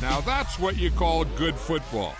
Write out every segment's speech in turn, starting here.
Now that's what you call good football.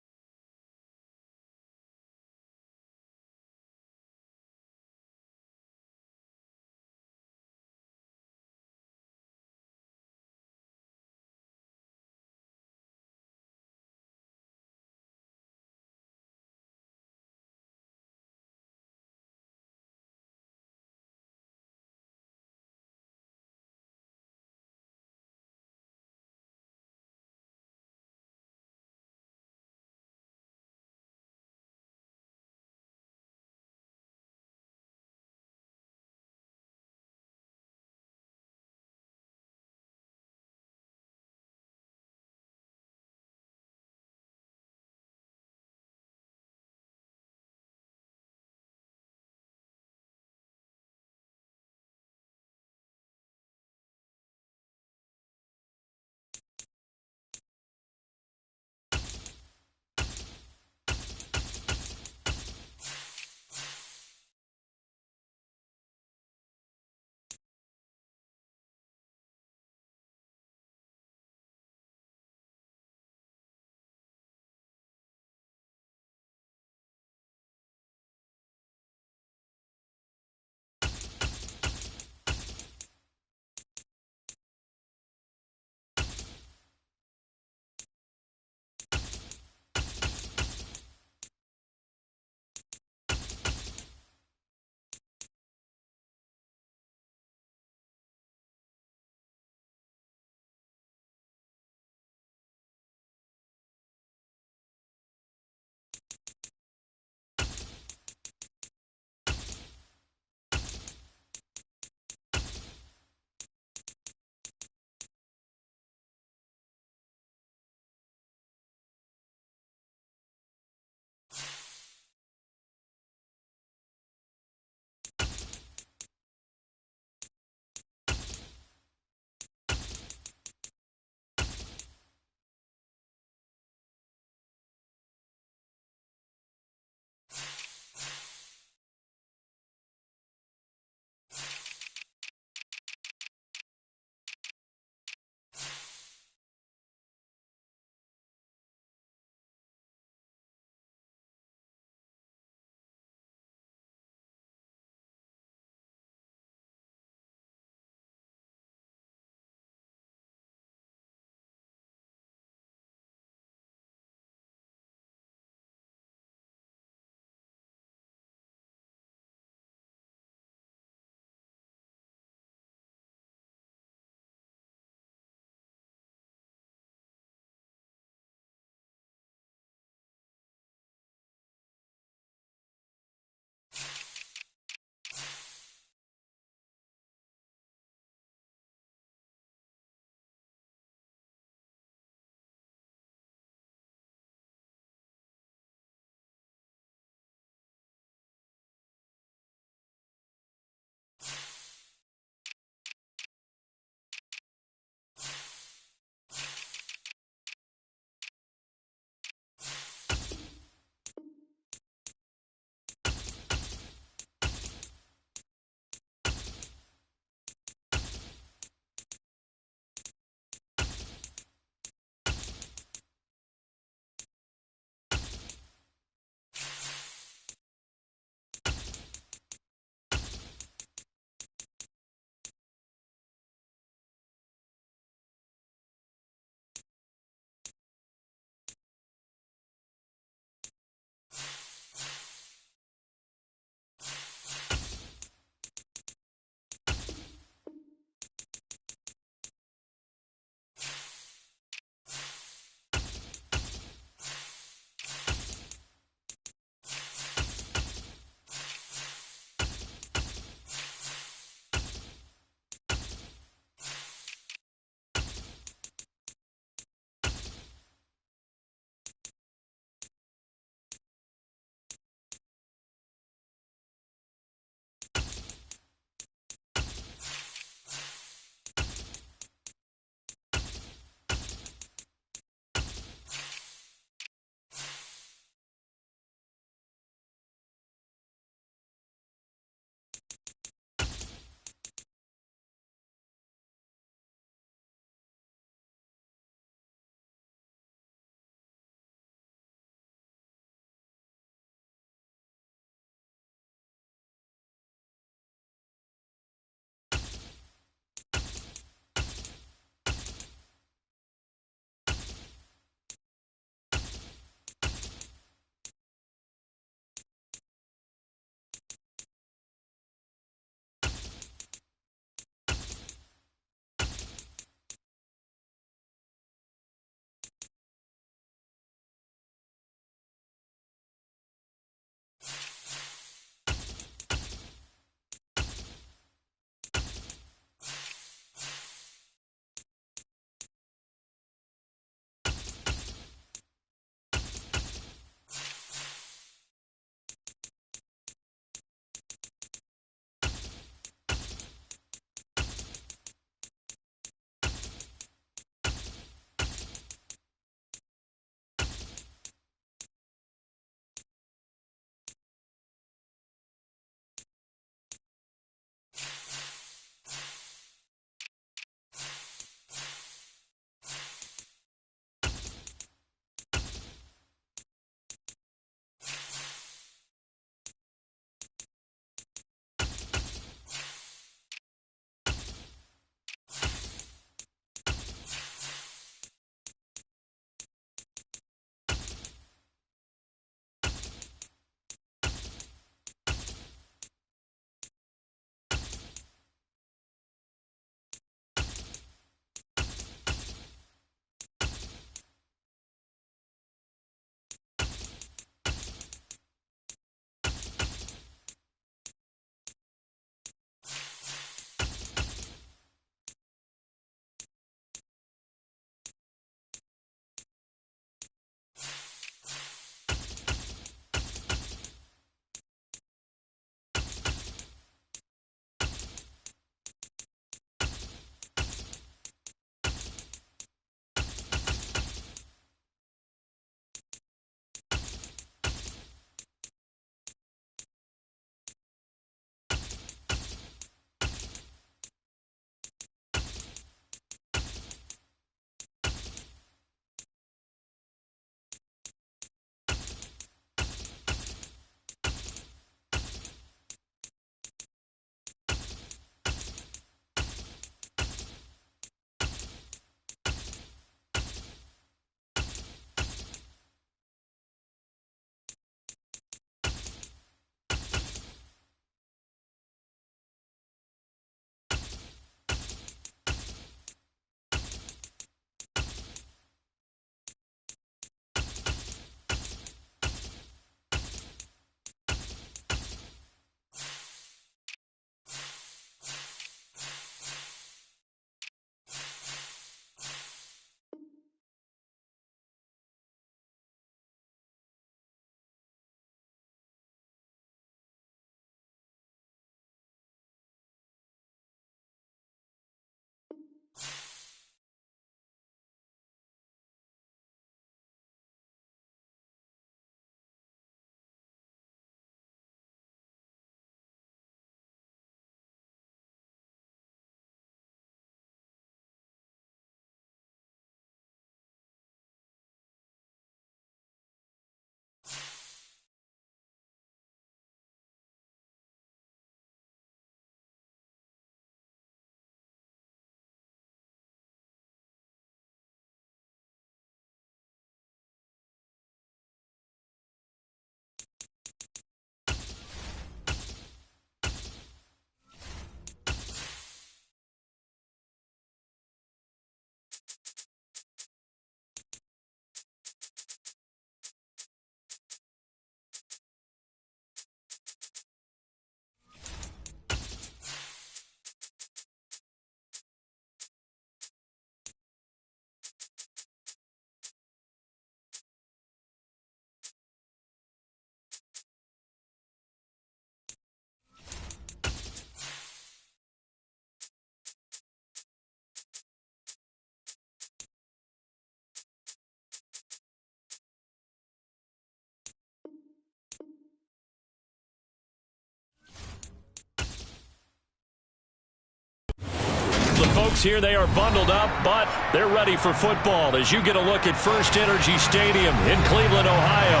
folks, here they are bundled up, but they're ready for football as you get a look at First Energy Stadium in Cleveland, Ohio.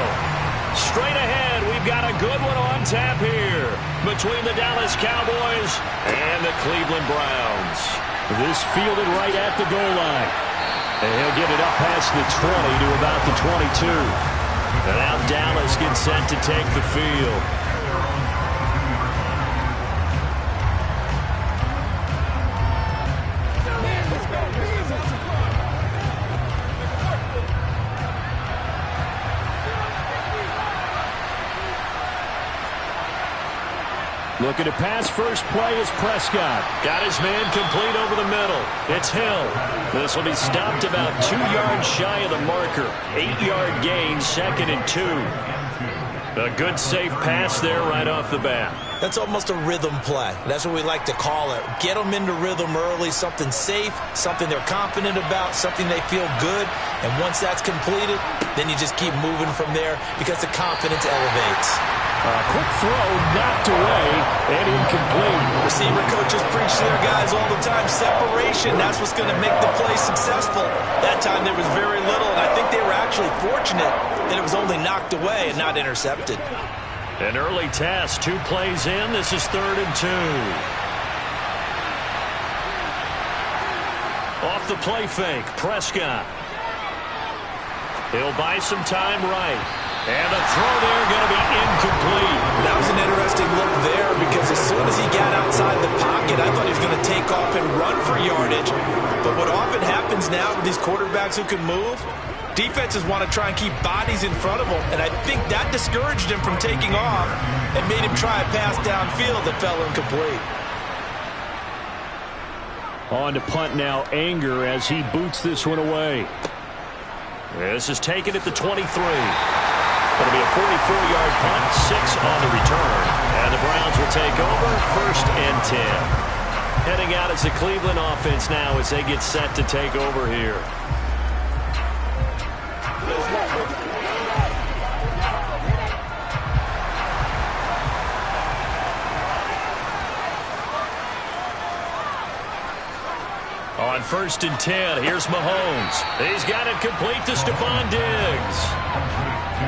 Straight ahead, we've got a good one on tap here between the Dallas Cowboys and the Cleveland Browns. This fielded right at the goal line. And he'll get it up past the 20 to about the 22. And now Dallas gets set to take the field. Looking to pass first play is Prescott. Got his man complete over the middle. It's Hill. This will be stopped about 2 yards shy of the marker. 8-yard gain, 2nd and 2. A good safe pass there right off the bat. That's almost a rhythm play. That's what we like to call it. Get them into rhythm early, something safe, something they're confident about, something they feel good. And once that's completed, then you just keep moving from there because the confidence elevates. A quick throw knocked away and incomplete. Receiver coaches preach to their guys all the time. Separation, that's what's going to make the play successful. That time there was very little, and I think they were actually fortunate that it was only knocked away and not intercepted. An early test, 2 plays in. This is 3rd and 2. Off the play fake, Prescott. He'll buy some time right. And the throw there going to be incomplete. That was an interesting look there because as soon as he got outside the pocket, I thought he was going to take off and run for yardage. But what often happens now with these quarterbacks who can move, defenses want to try and keep bodies in front of them. And I think that discouraged him from taking off and made him try a pass downfield that fell incomplete. On to punt now, Anger as he boots this one away. This is taken at the 23. It'll be a 44-yard punt, 6 on the return. And the Browns will take over, 1st and 10. Heading out as the Cleveland offense now as they get set to take over here. On 1st and 10, here's Mahomes. He's got it complete to Stephon Diggs.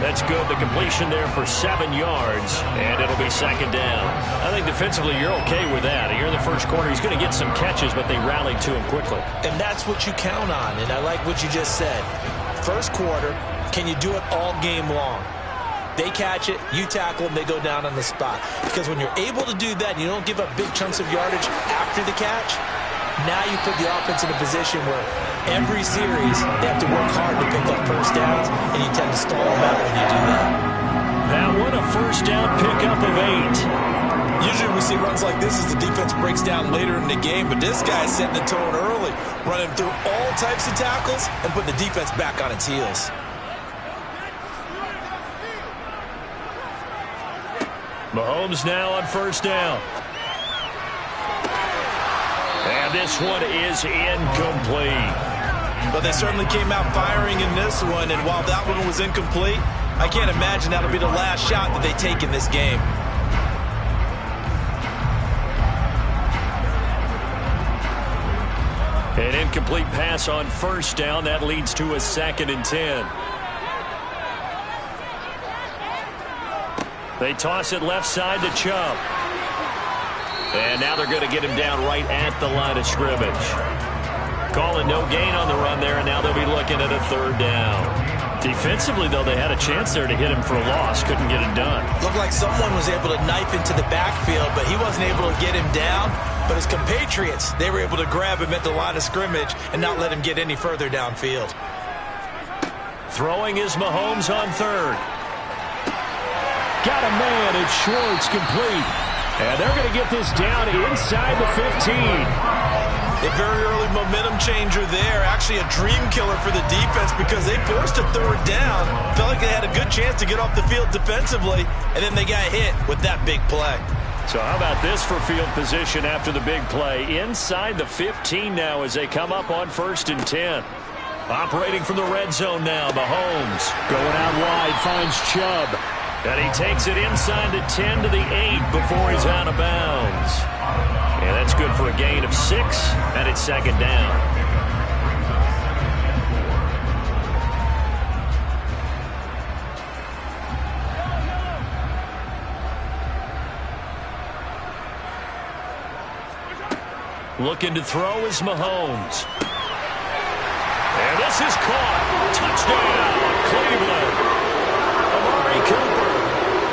That's good. The completion there for 7 yards, and it'll be 2nd down. I think defensively you're okay with that. Here in the first quarter, he's going to get some catches, but they rallied to him quickly. And that's what you count on, and I like what you just said. First quarter, can you do it all game long? They catch it, you tackle them, they go down on the spot. Because when you're able to do that, and you don't give up big chunks of yardage after the catch, now you put the offense in a position where every series they have to work hard to pick up first downs, and you tend to stall them out when you do that. That one a first down pickup of 8. Usually we see runs like this as the defense breaks down later in the game, but this guy's setting the tone early, running through all types of tackles and putting the defense back on its heels. Mahomes now on 1st down. And this one is incomplete. But they certainly came out firing in this one, and while that one was incomplete, I can't imagine that'll be the last shot that they take in this game. An incomplete pass on 1st down. That leads to a 2nd and 10. They toss it left side to Chubb. And now they're going to get him down right at the line of scrimmage. Calling no gain on the run there, and now they'll be looking at a 3rd down. Defensively, though, they had a chance there to hit him for a loss. Couldn't get it done. Looked like someone was able to knife into the backfield, but he wasn't able to get him down. But his compatriots, they were able to grab him at the line of scrimmage and not let him get any further downfield. Throwing is Mahomes on 3rd. Got a man. It's Schwartz complete. And they're going to get this down inside the 15. A very early momentum changer there. Actually a dream killer for the defense because they forced a 3rd down. Felt like they had a good chance to get off the field defensively, and then they got hit with that big play. So how about this for field position after the big play? Inside the 15 now as they come up on 1st and 10. Operating from the red zone now, Mahomes going out wide, finds Chubb. And he takes it inside the 10 to the 8 before he's out of bounds. And that's good for a gain of 6, and it's second down. Looking to throw is Mahomes. And this is caught. Touchdown, Cleveland. Amari Cooper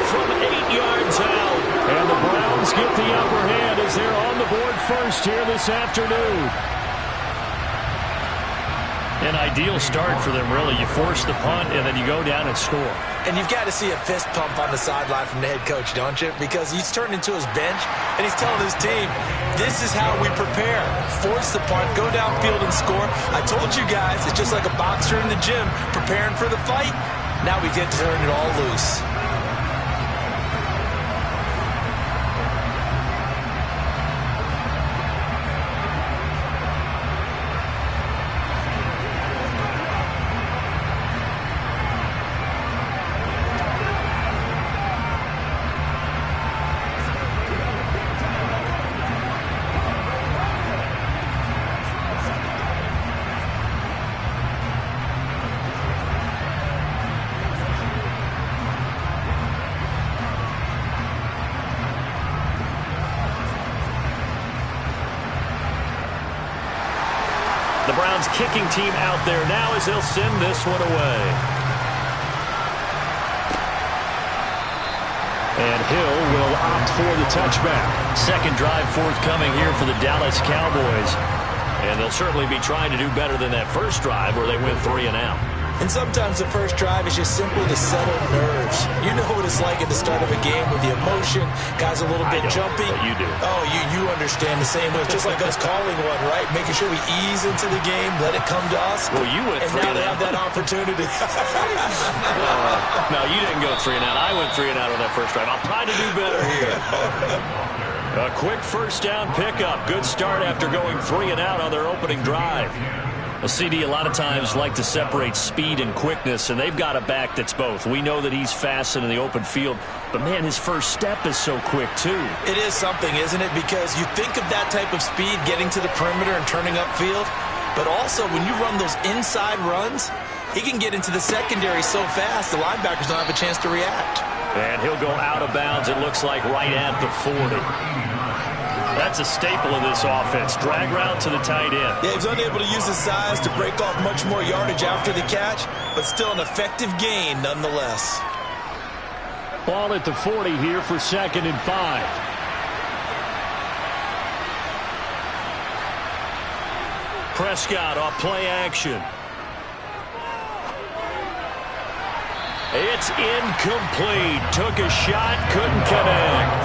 from 8 yards out. And the Browns get the upper hand as they're on the board first here this afternoon. An ideal start for them, really. You force the punt, and then you go down and score. And you've got to see a fist pump on the sideline from the head coach, don't you? Because he's turned into his bench, and he's telling his team, this is how we prepare. Force the punt, go downfield and score. I told you guys, it's just like a boxer in the gym preparing for the fight. Now we get to turn it all loose. The Browns kicking team out there now as they'll send this one away. And Hill will opt for the touchback. Second drive forthcoming here for the Dallas Cowboys. And they'll certainly be trying to do better than that first drive where they went 3 and out. And sometimes the first drive is just simply to settle nerves. You know what it's like at the start of a game with the emotion. Guys a little bit jumpy. But you do. Oh, you understand the same way. It's just like us calling one, right? Making sure we ease into the game, let it come to us. Well, you went 3 and out. And now they have that opportunity. No, you didn't go 3 and out. I went 3 and out on that first drive. I'll try to do better here. A quick first down pickup. Good start after going 3 and out on their opening drive. A CD a lot of times like to separate speed and quickness, and they've got a back that's both. We know that he's fast in the open field, but, man, his first step is so quick, too. It is something, isn't it? Because you think of that type of speed getting to the perimeter and turning upfield, but also when you run those inside runs, he can get into the secondary so fast the linebackers don't have a chance to react. And he'll go out of bounds, it looks like, right at the 40. That's a staple of this offense. Drag route to the tight end. Yeah, he's unable to use his size to break off much more yardage after the catch, but still an effective gain nonetheless. Ball at the 40 here for 2nd and 5. Prescott off play action. It's incomplete. Took a shot, couldn't connect.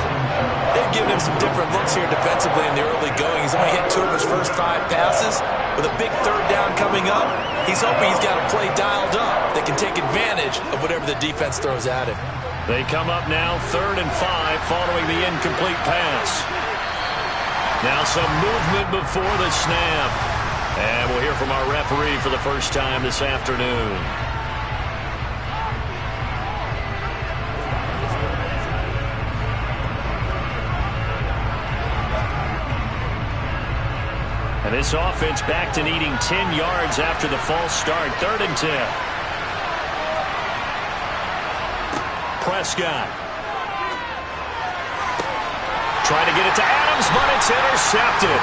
They've given him some different looks here defensively in the early going. He's only hit 2 of his first 5 passes. With a big third down coming up, he's hoping he's got a play dialed up that can take advantage of whatever the defense throws at him. They come up now 3rd and 5 following the incomplete pass. Now some movement before the snap. And we'll hear from our referee for the first time this afternoon. And this offense back to needing 10 yards after the false start. 3rd and 10. Prescott. Trying to get it to Adams, but it's intercepted.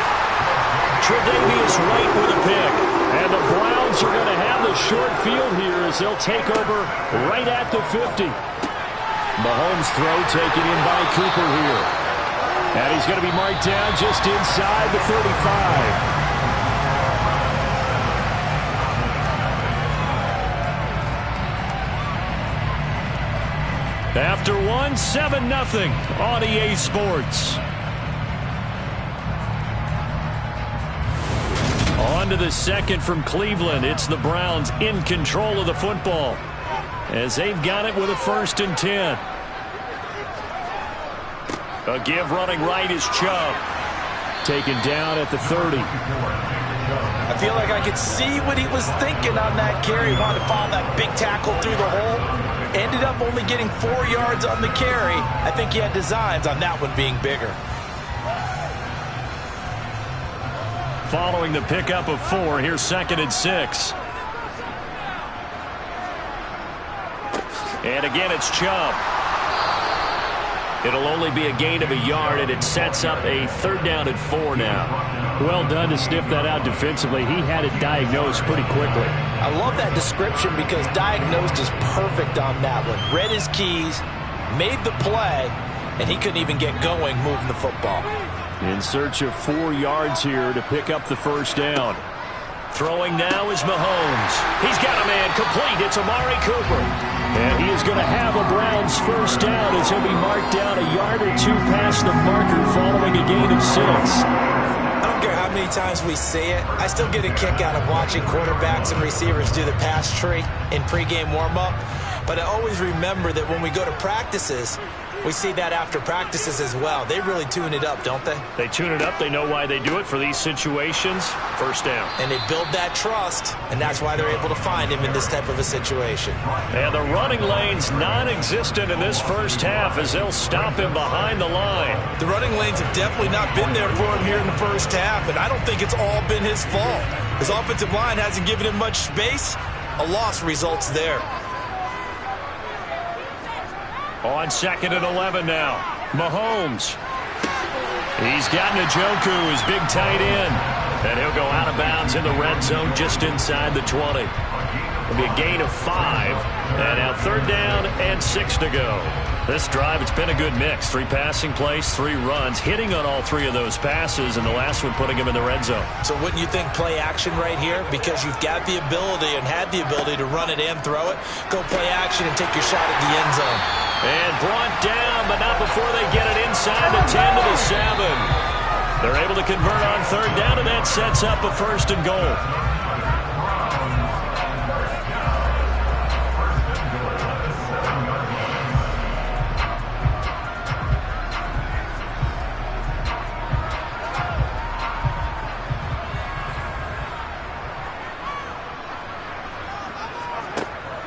Tre'Davious White with a pick. And the Browns are going to have the short field here as they'll take over right at the 50. Mahomes' throw taken in by Cooper here. And he's going to be marked down just inside the 35. After 1, 7-0 on EA Sports. On to the second from Cleveland. It's the Browns in control of the football as they've got it with a 1st and 10. A give running right is Chubb. Taken down at the 30. I feel like I could see what he was thinking on that carry. He wanted to follow that big tackle through the hole. Ended up only getting 4 yards on the carry. I think he had designs on that one being bigger. Following the pickup of 4, here's 2nd and 6. And again, it's Chubb. It'll only be a gain of a yard, and it sets up a 3rd down and 4 now. Well done to sniff that out defensively. He had it diagnosed pretty quickly. I love that description because diagnosed is perfect on that one. Read his keys, made the play, and he couldn't even get going moving the football. In search of 4 yards here to pick up the 1st down. Throwing now is Mahomes. He's got a man complete. It's Amari Cooper. And he is going to have a Browns 1st down as he'll be marked down a yard or 2 past the marker following a gain of 6. I don't care how many times we say it. I still get a kick out of watching quarterbacks and receivers do the pass tree in pregame warm-up. But I always remember that when we go to practices, we see that after practices as well. They really tune it up, don't they? They tune it up. They know why they do it for these situations. 1st down. And they build that trust, and that's why they're able to find him in this type of a situation. And the running lane's non-existent in this 1st half as they'll stop him behind the line. The running lanes have definitely not been there for him here in the 1st half, and I don't think it's all been his fault. His offensive line hasn't given him much space. A loss results there. On 2nd and 11 now. Mahomes. He's got Njoku, his big tight end. And he'll go out of bounds in the red zone just inside the 20. It'll be a gain of 5. And now 3rd down and 6 to go. This drive, it's been a good mix. 3 passing plays, 3 runs, hitting on all 3 of those passes, and the last one putting him in the red zone. So wouldn't you think play action right here? Because you've got the ability and had the ability to run it and throw it. Go play action and take your shot at the end zone. And brought down, but not before they get it inside the 10 to the 7. They're able to convert on 3rd down, and that sets up a 1st and goal.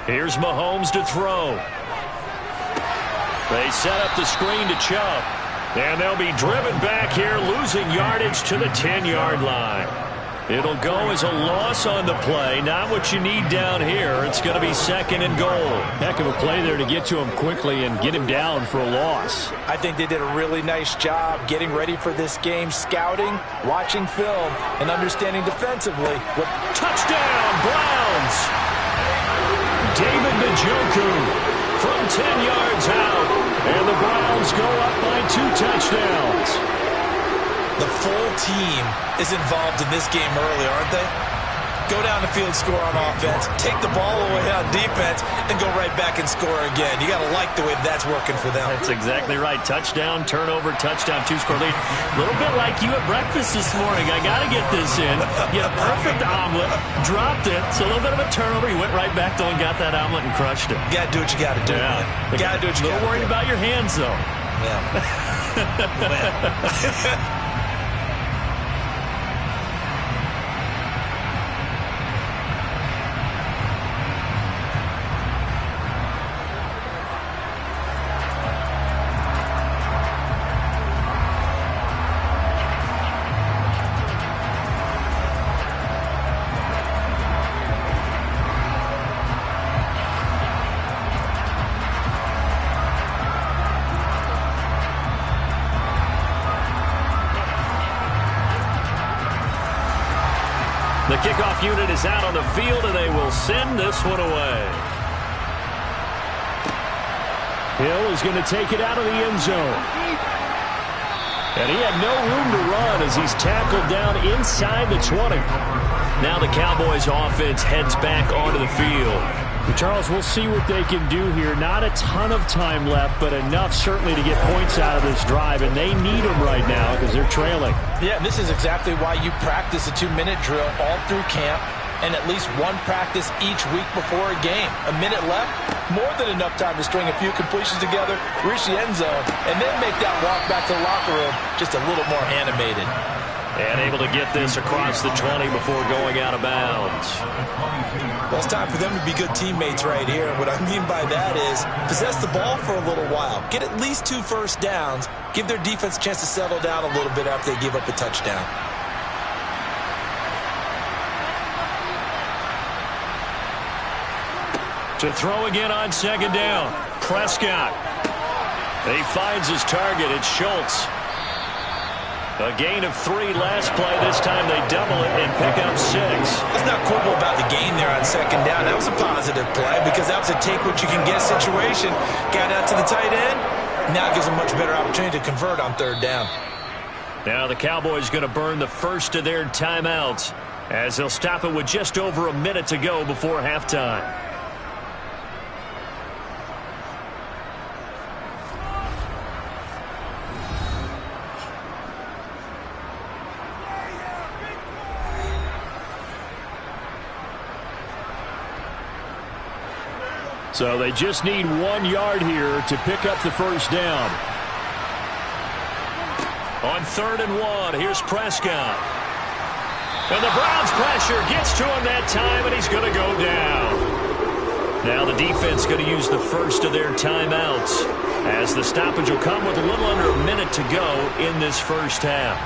Here's Mahomes to throw. They set up the screen to Chubb. And they'll be driven back here, losing yardage to the 10-yard line. It'll go as a loss on the play. Not what you need down here. It's going to be 2nd and goal. Heck of a play there to get to him quickly and get him down for a loss. I think they did a really nice job getting ready for this game, scouting, watching film, and understanding defensively. Touchdown, Browns! David Njoku from 10 yards out. And the Browns go up by 2 touchdowns. The full team is involved in this game early, aren't they? Go down the field, score on offense, take the ball away on defense, and go right back and score again. You got to like the way that's working for them. That's exactly right. Touchdown, turnover, touchdown, 2-score lead. A little bit like you at breakfast this morning. I got to get this in. You had a perfect omelet, dropped it. So a little bit of a turnover. You went right back though and got that omelet and crushed it. You got to do what you got to do. Yeah. You got to do what you got to do. A little worried about your hands though. Yeah. The kickoff unit is out on the field, and they will send this one away. Hill is going to take it out of the end zone. And he had no room to run as he's tackled down inside the 20. Now the Cowboys offense heads back onto the field. Charles, we'll see what they can do here. Not a ton of time left, but enough certainly to get points out of this drive, and they need them right now because they're trailing. Yeah, and this is exactly why you practice a 2-minute drill all through camp and at least one practice each week before a game. A minute left, more than enough time to string a few completions together, reach the end zone, and then make that walk back to the locker room just a little more animated. And able to get this across the 20 before going out of bounds. Well, it's time for them to be good teammates right here. And what I mean by that is possess the ball for a little while. Get at least 2 first downs. Give their defense a chance to settle down a little bit after they give up a touchdown. To throw again on second down. Prescott. He finds his target. It's Schultz. A gain of 3 last play. This time they double it and pick up 6. Let's not quibble about the gain there on second down. That was a positive play because that was a take-what-you-can-get situation. Got out to the tight end. Now it gives them a much better opportunity to convert on third down. Now the Cowboys going to burn the first of their timeouts as they'll stop it with just over a minute to go before halftime. So they just need 1 yard here to pick up the first down. On 3rd and 1, here's Prescott. And the Browns pressure gets to him that time, and he's going to go down. Now the defense going to use the first of their timeouts as the stoppage will come with a little under a minute to go in this first half.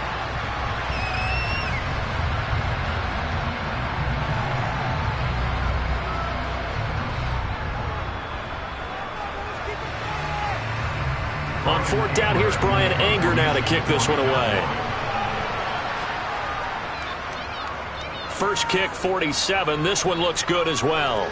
On 4th down, here's Brian Anger now to kick this one away. First kick, 47. This one looks good as well.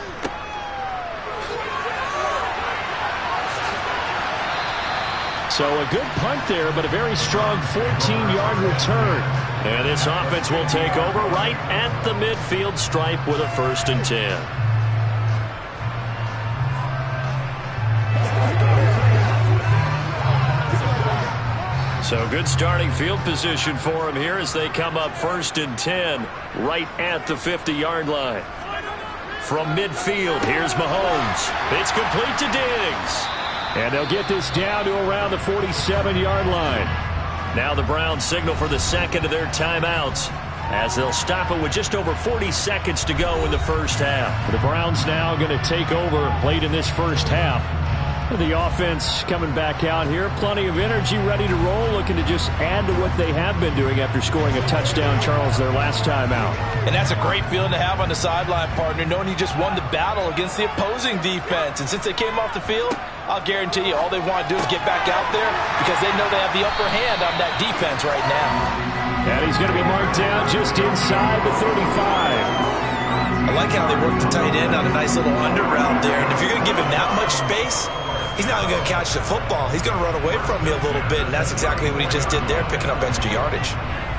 So a good punt there, but a very strong 14-yard return. And this offense will take over right at the midfield stripe with a 1st and 10. So good starting field position for him here as they come up 1st and 10 right at the 50-yard line. From midfield, here's Mahomes. It's complete to Diggs. And they'll get this down to around the 47-yard line. Now the Browns signal for the second of their timeouts as they'll stop it with just over 40 seconds to go in the first half. The Browns now going to take over late in this first half. The offense coming back out here. Plenty of energy, ready to roll, looking to just add to what they have been doing after scoring a touchdown, Charles, their last time out. And that's a great feeling to have on the sideline, partner, knowing you just won the battle against the opposing defense. And since they came off the field, I'll guarantee you all they want to do is get back out there because they know they have the upper hand on that defense right now. And he's going to be marked down just inside the 35. I like how they work the tight end on a nice little under route there. And if you're going to give him that much space, he's not going to catch the football. He's going to run away from you a little bit, and that's exactly what he just did there, picking up extra yardage.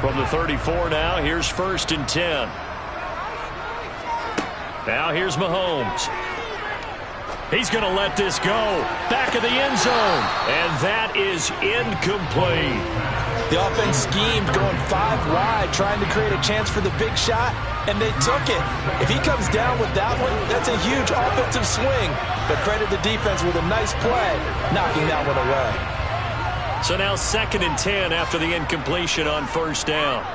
From the 34 now, here's 1st and 10. Now here's Mahomes. He's going to let this go. Back of the end zone. And that is incomplete. The offense schemed going 5 wide, trying to create a chance for the big shot, and they took it. If he comes down with that one, that's a huge offensive swing. But credit the defense with a nice play, knocking that one away. So now 2nd and 10 after the incompletion on 1st down.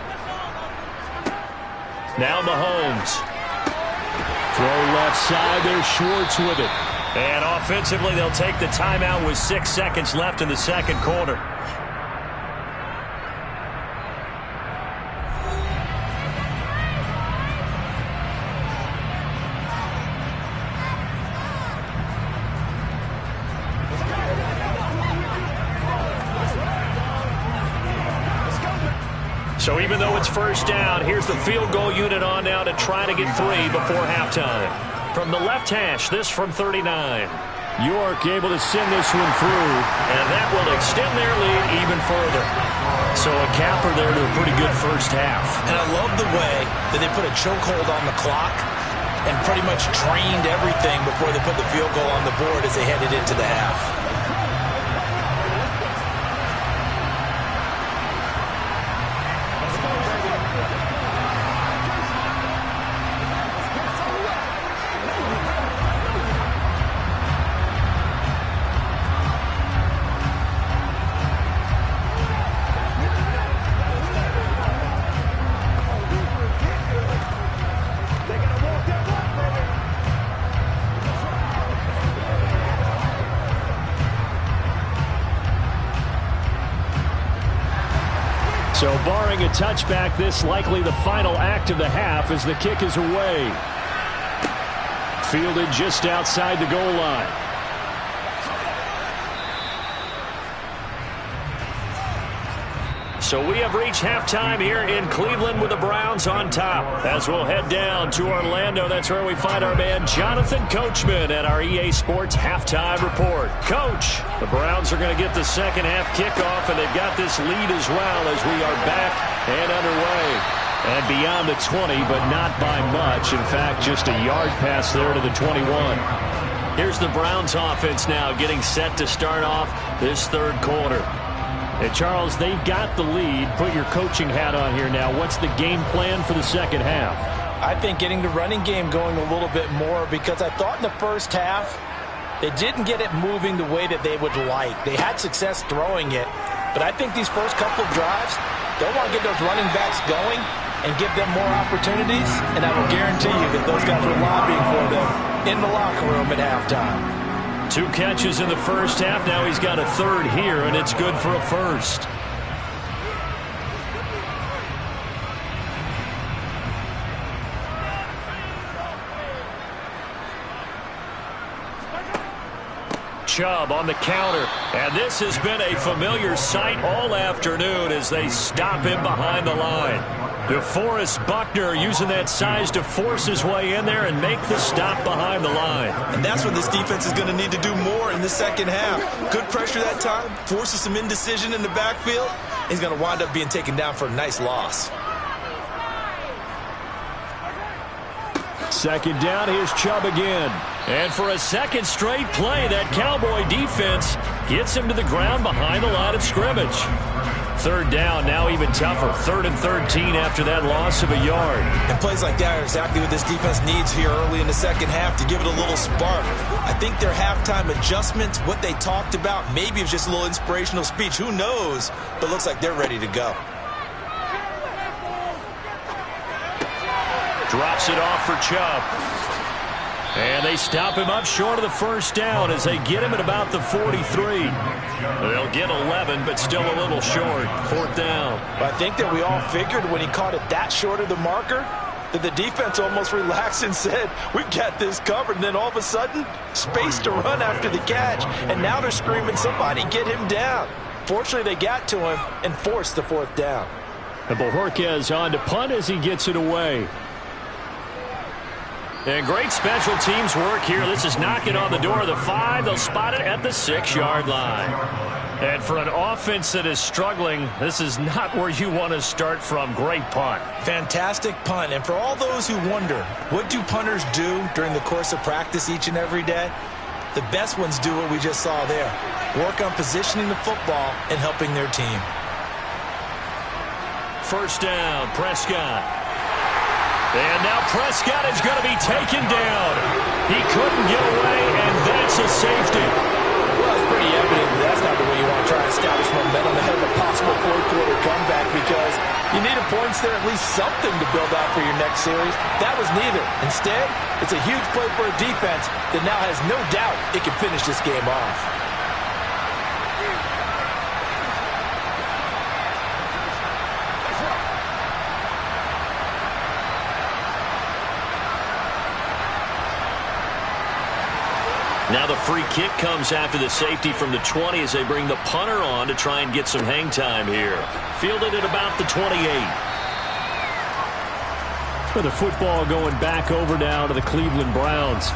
Now Mahomes. Throw left side, there's Schwartz with it. And offensively, they'll take the timeout with 6 seconds left in the second quarter. So even though it's 1st down, here's the field goal unit on now to try to get 3 before halftime. From the left hash, this from 39. York able to send this one through. And that will extend their lead even further. So a capper there to a pretty good first half. And I love the way that they put a chokehold on the clock and pretty much drained everything before they put the field goal on the board as they headed into the half. So barring a touchback, this likely the final act of the half as the kick is away. Fielded just outside the goal line. So we have reached halftime here in Cleveland with the Browns on top. As we'll head down to Orlando, that's where we find our man Jonathan Coachman at our EA Sports Halftime Report. Coach, the Browns are going to get the second half kickoff, and they've got this lead as well as we are back and underway. And beyond the 20, but not by much. In fact, just a yard pass there to the 21. Here's the Browns offense now getting set to start off this third quarter. And Charles, they've got the lead. Put your coaching hat on here now. What's the game plan for the second half? I think getting the running game going a little bit more, because I thought in the first half they didn't get it moving the way that they would like. They had success throwing it, but I think these first couple of drives, they'll want to get those running backs going and give them more opportunities, and I will guarantee you that those guys were lobbying for them in the locker room at halftime. 2 catches in the first half. Now he's got a third here, and it's good for a first. Chubb on the counter, and this has been a familiar sight all afternoon as they stop him behind the line. DeForest Buckner using that size to force his way in there and make the stop behind the line. And that's what this defense is going to need to do more in the second half. Good pressure that time, forces some indecision in the backfield. He's going to wind up being taken down for a nice loss. Second down, here's Chubb again. And for a second straight play, that Cowboy defense gets him to the ground behind the line of scrimmage. Third down, now even tougher. 3rd and 13 after that loss of a yard. And plays like that are exactly what this defense needs here early in the second half to give it a little spark. I think their halftime adjustments, what they talked about, maybe it was just a little inspirational speech. Who knows? But looks like they're ready to go. Drops it off for Chubb. And they stop him up short of the first down as they get him at about the 43. They'll get 11, but still a little short. 4th down. I think that we all figured when he caught it that short of the marker that the defense almost relaxed and said, we got this covered. And then all of a sudden, space to run after the catch. And now they're screaming, somebody get him down. Fortunately, they got to him and forced the 4th down. And Bojorquez on to punt as he gets it away. And great special teams work here. This is knocking on the door of the 5. They'll spot it at the 6-yard line. And for an offense that is struggling, this is not where you want to start from. Great punt. Fantastic punt. And for all those who wonder, what do punters do during the course of practice each and every day? The best ones do what we just saw there. Work on positioning the football and helping their team. First down, Prescott. And now Prescott is going to be taken down. He couldn't get away, and that's a safety. Well, it's pretty evident that's not the way you want to try and establish momentum ahead of a possible fourth-quarter comeback, because you need points there, at least something to build out for your next series. That was neither. Instead, it's a huge play for a defense that now has no doubt it can finish this game off. Now the free kick comes after the safety from the 20 as they bring the punter on to try and get some hang time here. Fielded at about the 28. For the football going back over now to the Cleveland Browns.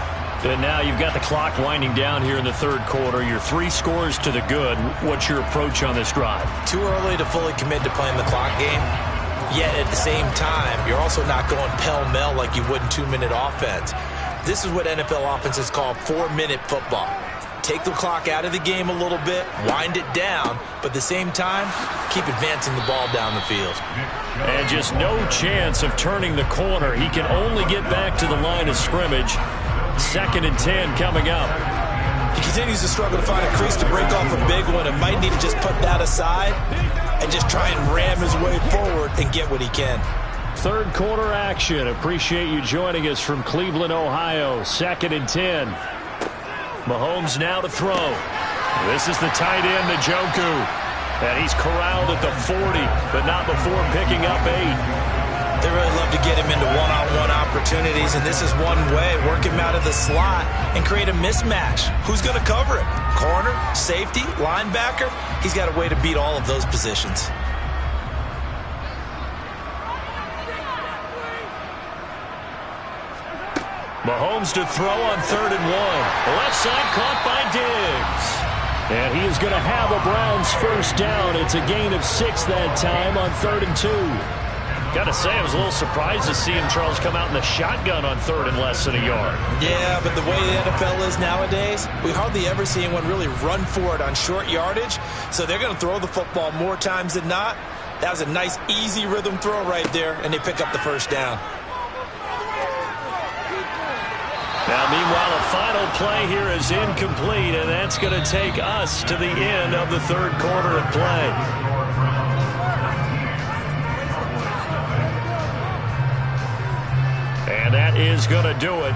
And now you've got the clock winding down here in the third quarter. You're 3 scores to the good. What's your approach on this drive? Too early to fully commit to playing the clock game. Yet at the same time, you're also not going pell-mell like you would in 2-minute offense. This is what NFL offenses call 4-minute football. Take the clock out of the game a little bit, wind it down, but at the same time, keep advancing the ball down the field. And just no chance of turning the corner. He can only get back to the line of scrimmage. 2nd and 10 coming up. He continues to struggle to find a crease to break off a big one and might need to just put that aside and just try and ram his way forward and get what he can. Third quarter action. Appreciate you joining us from Cleveland, Ohio. 2nd and 10. Mahomes now to throw. This is the tight end, Njoku. And he's corralled at the 40, but not before picking up 8. They really love to get him into one-on-one opportunities, and this is one way. Work him out of the slot and create a mismatch. Who's going to cover him? Corner, safety, linebacker? He's got a way to beat all of those positions. Mahomes to throw on 3rd and 1. Left side caught by Diggs. And he is going to have a Browns first down. It's a gain of 6 that time on 3rd and 2. Got to say, I was a little surprised to see him, Charles, come out in the shotgun on 3rd and less than a yard. Yeah, but the way the NFL is nowadays, we hardly ever see anyone really run for it on short yardage. So they're going to throw the football more times than not. That was a nice, easy rhythm throw right there, and they pick up the first down. Now, meanwhile, a final play here is incomplete, and that's going to take us to the end of the 3rd quarter of play. And that is going to do it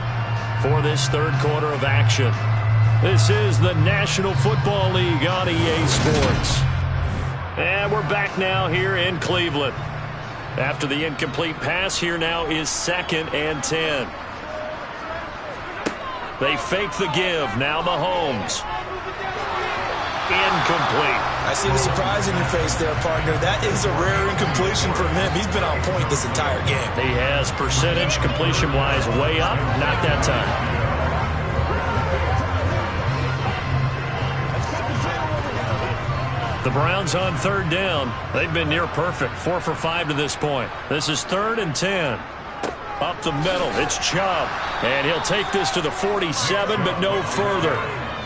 for this 3rd quarter of action. This is the National Football League on EA Sports. And we're back now here in Cleveland. After the incomplete pass, here now is 2nd and 10. They fake the give. Now Mahomes. Incomplete. I see the surprise in your face there, partner. That is a rare incompletion from him. He's been on point this entire game. He has percentage completion-wise way up. Not that time. The Browns on 3rd down. They've been near perfect. 4 for 5 to this point. This is 3rd and 10. Up the middle, it's Chubb. And he'll take this to the 47, but no further,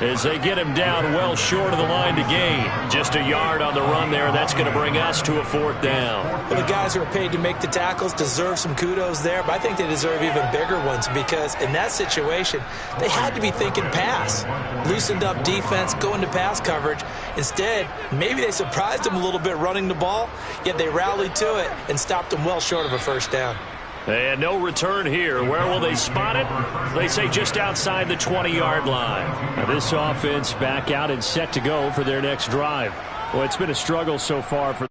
as they get him down well short of the line to gain. Just a yard on the run there, and that's going to bring us to a 4th down. Well, the guys who are paid to make the tackles deserve some kudos there, but I think they deserve even bigger ones because in that situation, they had to be thinking pass. Loosened up defense, going to pass coverage. Instead, maybe they surprised them a little bit running the ball, yet they rallied to it and stopped them well short of a first down. And no return here. Where will they spot it? They say just outside the 20-yard line. Now this offense back out and set to go for their next drive. Well, it's been a struggle so far for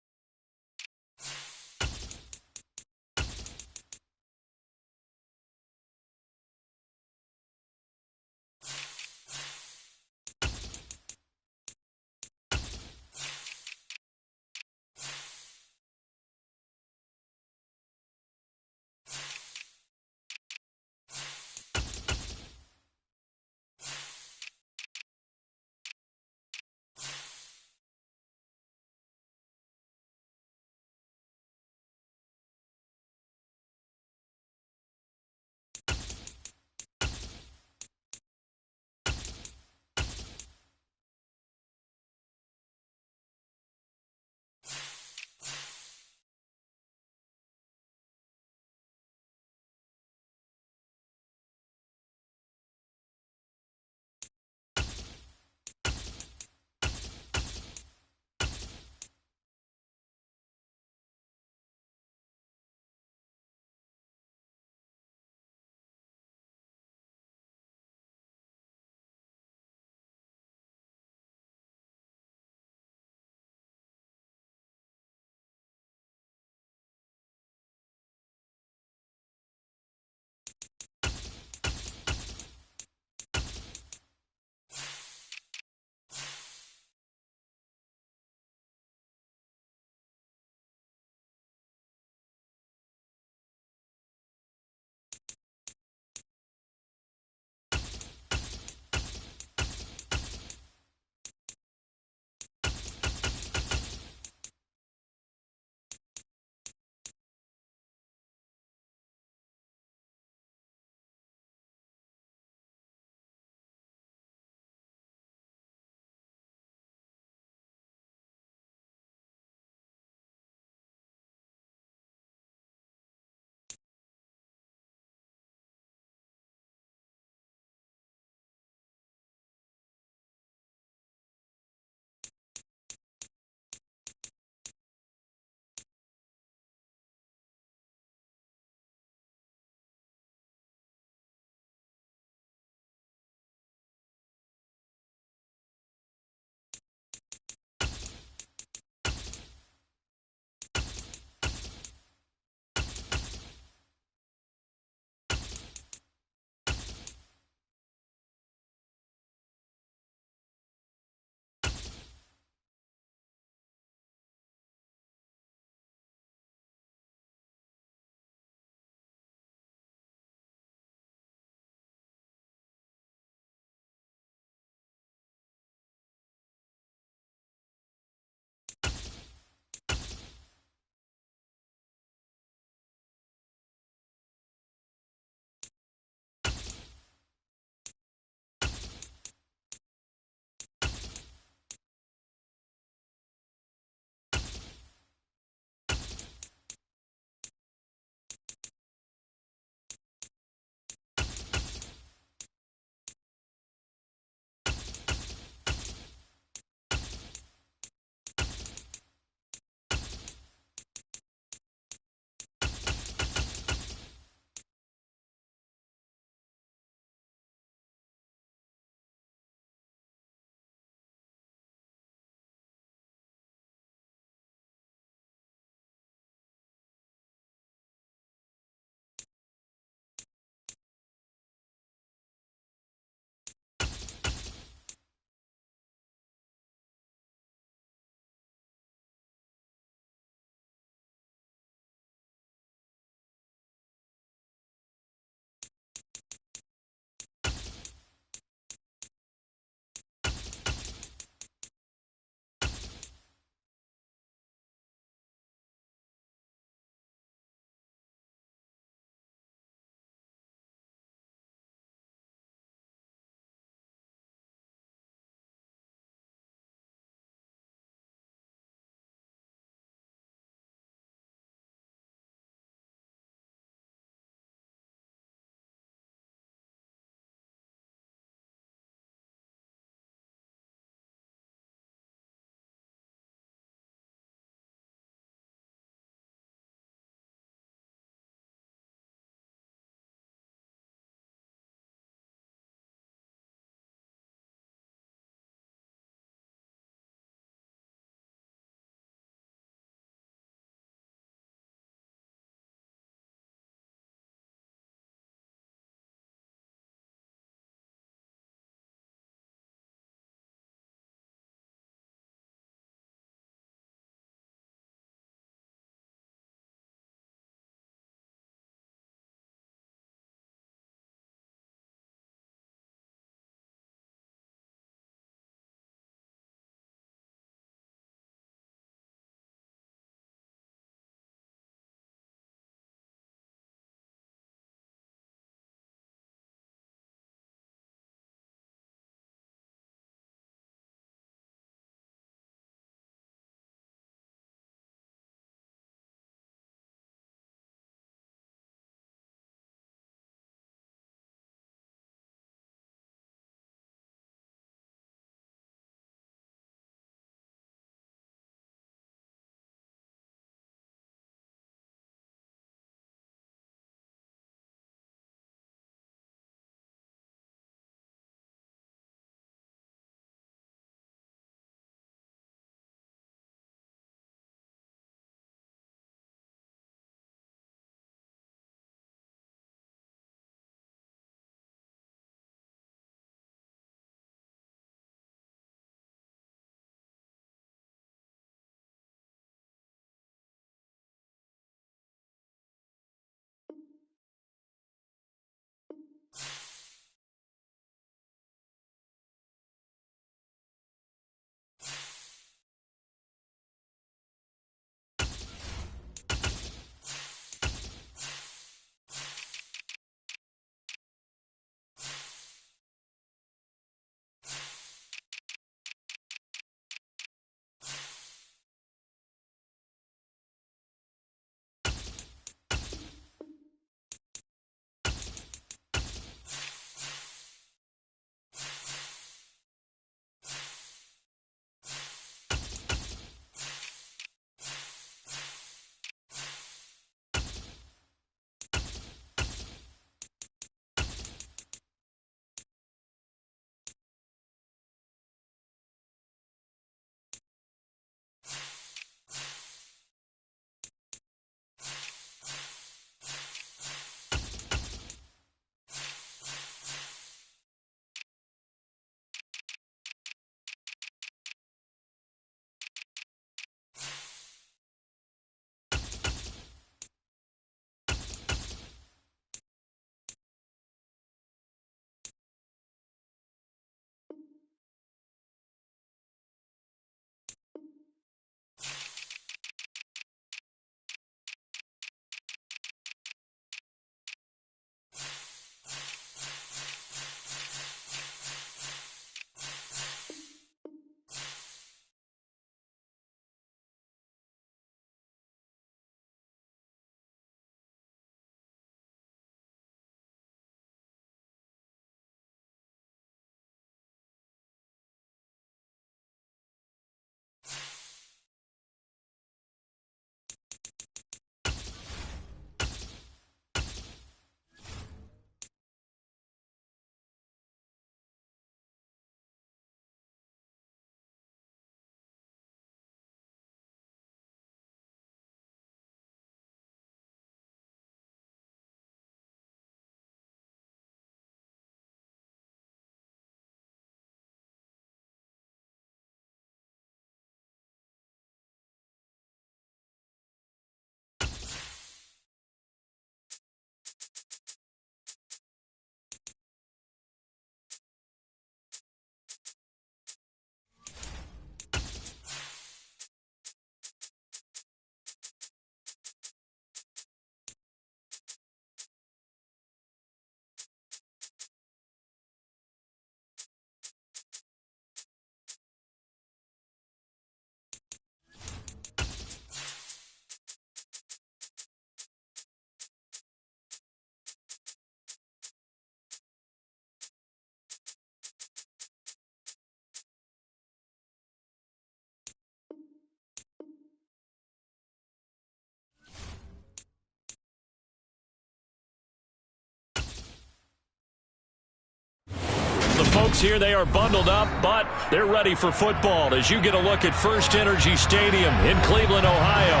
the folks here, they are bundled up, but they're ready for football as you get a look at First Energy Stadium in Cleveland, Ohio.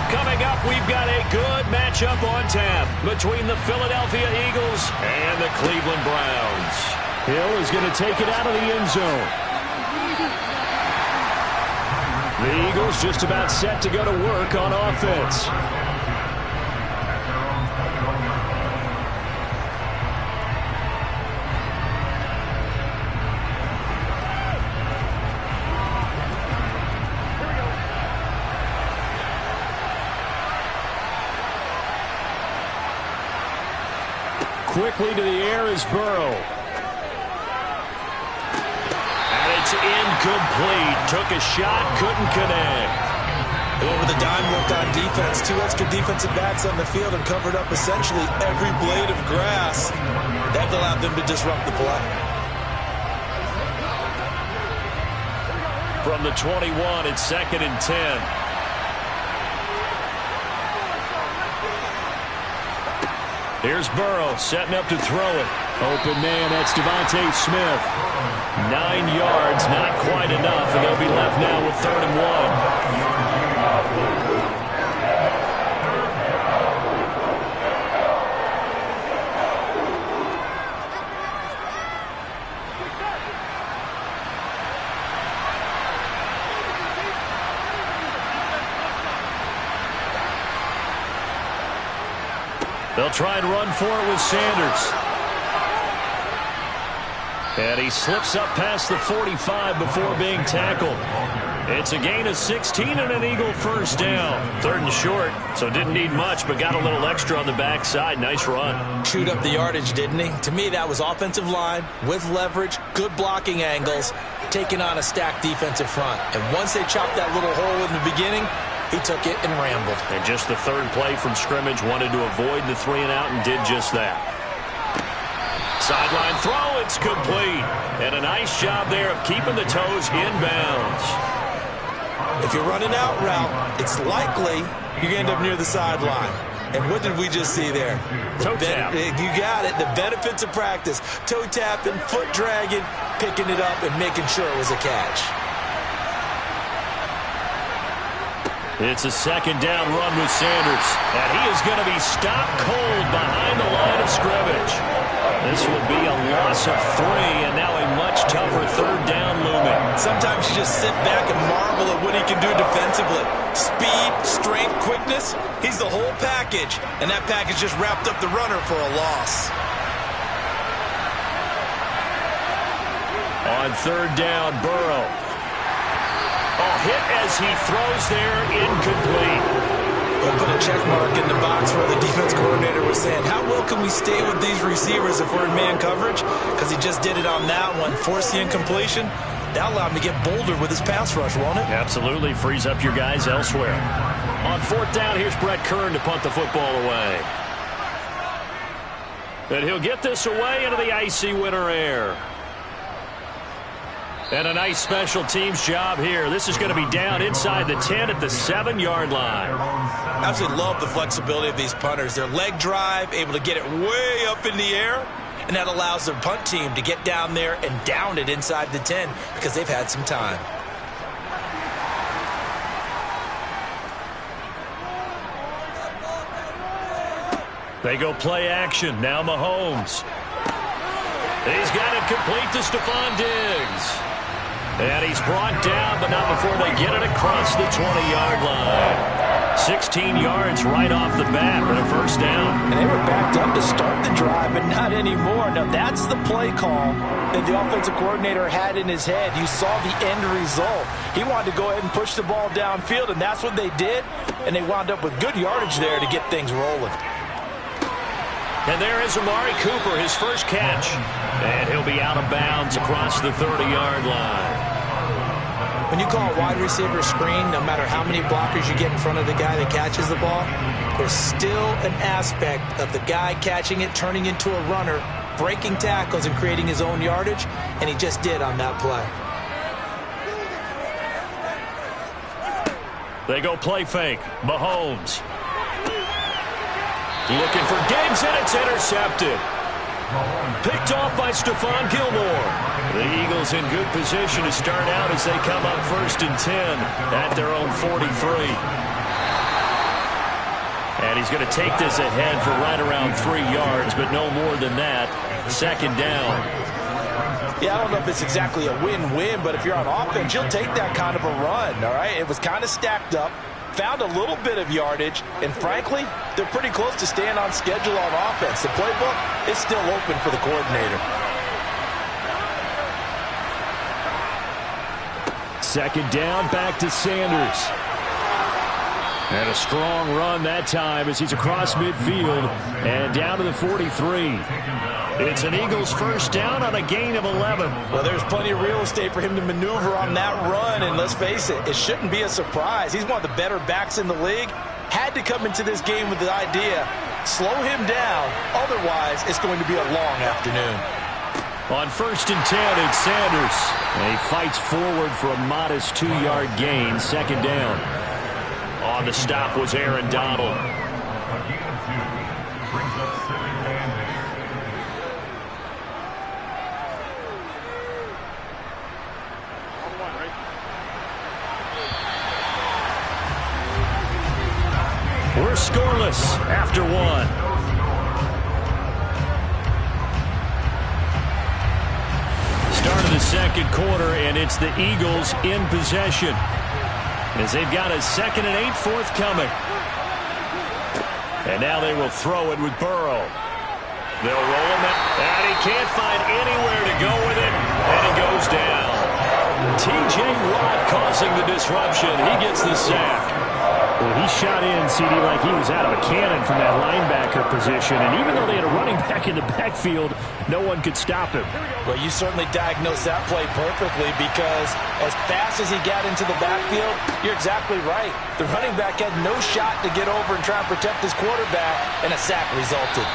Coming up, we've got a good matchup on tap between the Philadelphia Eagles and the Cleveland Browns. Hill is going to take it out of the end zone. The Eagles just about set to go to work on offense. Quickly to the air is Burrow. And it's incomplete. Took a shot, couldn't connect. They went with a dime look on defense. 2 extra defensive backs on the field and covered up essentially every blade of grass. That allowed them to disrupt the play. From the 21, it's 2nd and 10. Here's Burrow setting up to throw it. Open man, that's Devontae Smith. 9 yards, not quite enough, and they'll be left now with 3rd and 1. They'll try and run for it with Sanders. And he slips up past the 45 before being tackled. It's a gain of 16 and an Eagle first down. 3rd and short, so didn't need much, but got a little extra on the backside. Nice run. Chewed up the yardage, didn't he? To me, that was offensive line with leverage, good blocking angles, taking on a stacked defensive front. And once they chopped that little hole in the beginning, he took it and rambled. And just the 3rd play from scrimmage, wanted to avoid the 3 and out and did just that. Sideline throw, it's complete. And a nice job there of keeping the toes inbounds. If you run an out route, it's likely you're going to end up near the sideline. And what did we just see there? Toe tap. You got it. The benefits of practice. Toe tapping, foot dragging, picking it up, and making sure it was a catch. It's a 2nd down run with Sanders. And he is going to be stopped cold behind the line of scrimmage. This will be a loss of 3, and now a much tougher 3rd down looming. Sometimes you just sit back and marvel at what he can do defensively. Speed, strength, quickness. He's the whole package. And that package just wrapped up the runner for a loss. On 3rd down, Burrow. Hit as he throws there, incomplete. We'll put a check mark in the box where the defense coordinator was saying, how well can we stay with these receivers if we're in man coverage? Because he just did it on that one, forced the incompletion. That allowed him to get bolder with his pass rush, won't it? Absolutely, frees up your guys elsewhere. On 4th down, here's Brett Kern to punt the football away. And he'll get this away into the icy winter air. And a nice special teams job here. This is going to be down inside the 10 at the 7-yard line. Absolutely love the flexibility of these punters. Their leg drive, able to get it way up in the air, and that allows their punt team to get down there and down it inside the 10 because they've had some time. They go play action. Now Mahomes. He's got it complete to Stephon Diggs. And he's brought down, but not before they get it across the 20-yard line. 16 yards right off the bat for a first down. And they were backed up to start the drive, but not anymore. Now, that's the play call that the offensive coordinator had in his head. You saw the end result. He wanted to go ahead and push the ball downfield, and that's what they did. And they wound up with good yardage there to get things rolling. And there is Amari Cooper, his first catch. And he'll be out of bounds across the 30-yard line. When you call a wide receiver screen, no matter how many blockers you get in front of the guy that catches the ball, there's still an aspect of the guy catching it, turning into a runner, breaking tackles and creating his own yardage, and he just did on that play. They go play fake. Mahomes. Looking for Diggs, and it's intercepted. Picked off by Stephon Gilmore. The Eagles in good position to start out as they come up 1st and 10 at their own 43. And he's going to take this ahead for right around 3 yards, but no more than that. 2nd down. Yeah, I don't know if it's exactly a win-win, but if you're on offense, you'll take that kind of a run, all right? It was kind of stacked up, found a little bit of yardage, and frankly, they're pretty close to staying on schedule on offense. The playbook is still open for the coordinator. 2nd down, back to Sanders. And a strong run that time as he's across midfield and down to the 43. It's an Eagles 1st down on a gain of 11. Well, there's plenty of real estate for him to maneuver on that run, and let's face it, it shouldn't be a surprise. He's one of the better backs in the league. Had to come into this game with the idea, slow him down, otherwise it's going to be a long afternoon. On 1st and 10, it's Sanders. And he fights forward for a modest 2-yard gain, 2nd down. On the stop was Aaron Donald. We're scoreless after 1. Start of the 2nd quarter, and it's the Eagles in possession, as they've got a 2nd and 8 forthcoming. And now they will throw it with Burrow. They'll roll him out, and he can't find anywhere to go with it, and he goes down. T.J. Watt causing the disruption. He gets the sack. Well, he shot in, CD, like he was out of a cannon from that linebacker position. And even though they had a running back in the backfield, no one could stop him. Well, you certainly diagnosed that play perfectly, because as fast as he got into the backfield, you're exactly right. The running back had no shot to get over and try and protect his quarterback, and a sack resulted.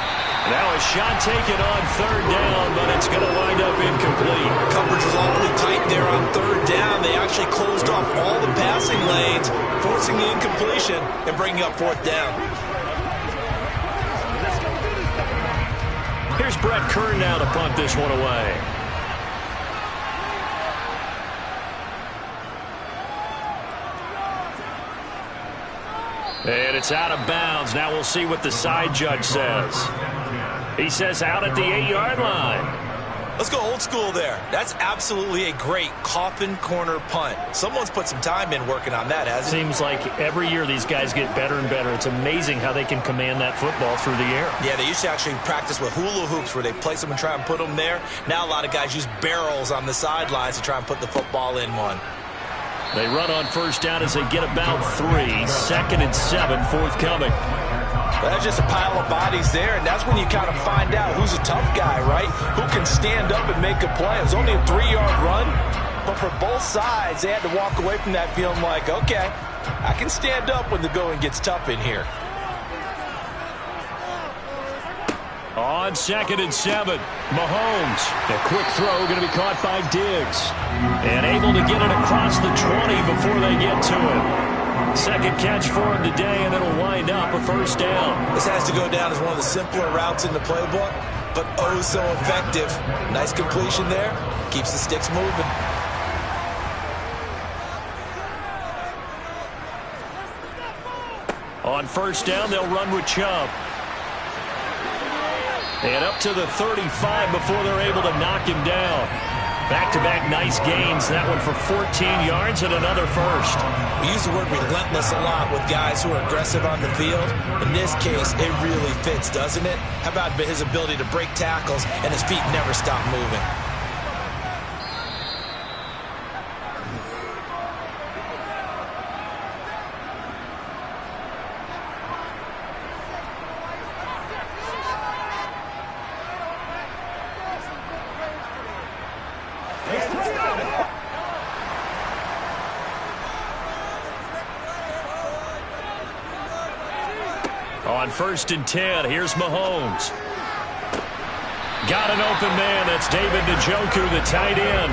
Now a shot taken on 3rd down, but it's going to wind up incomplete. Coverage was awfully tight there on 3rd down. They actually closed off all the passing lanes, forcing the incompletion and bringing up 4th down. Here's Brett Kern now to punt this one away. And it's out of bounds. Now we'll see what the side judge says. He says out at the 8-yard line. Let's go old school there. That's absolutely a great coffin corner punt. Someone's put some time in working on that, hasn't it? Seems like every year these guys get better and better. It's amazing how they can command that football through the air. Yeah, they used to actually practice with hula hoops where they place them and try and put them there. Now a lot of guys use barrels on the sidelines to try and put the football in one. They run on 1st down as they get about 3. 2nd and 7 forthcoming. That's just a pile of bodies there, and that's when you kind of find out who's a tough guy, right? Who can stand up and make a play. It was only a 3-yard run, but for both sides, they had to walk away from that feeling like, okay, I can stand up when the going gets tough in here. On 2nd and 7, Mahomes. A quick throw going to be caught by Diggs. And able to get it across the 20 before they get to it. 2nd catch for him today, and it'll wind up a 1st down. This has to go down as one of the simpler routes in the playbook, but oh so effective. Nice completion there. Keeps the sticks moving. On 1st down, they'll run with Chubb. And up to the 35 before they're able to knock him down. Back-to-back nice gains. That one for 14 yards and another 1st. We use the word relentless a lot with guys who are aggressive on the field. In this case, it really fits, doesn't it? How about his ability to break tackles and his feet never stop moving? On 1st and 10, here's Mahomes. Got an open man. That's David Njoku, the tight end.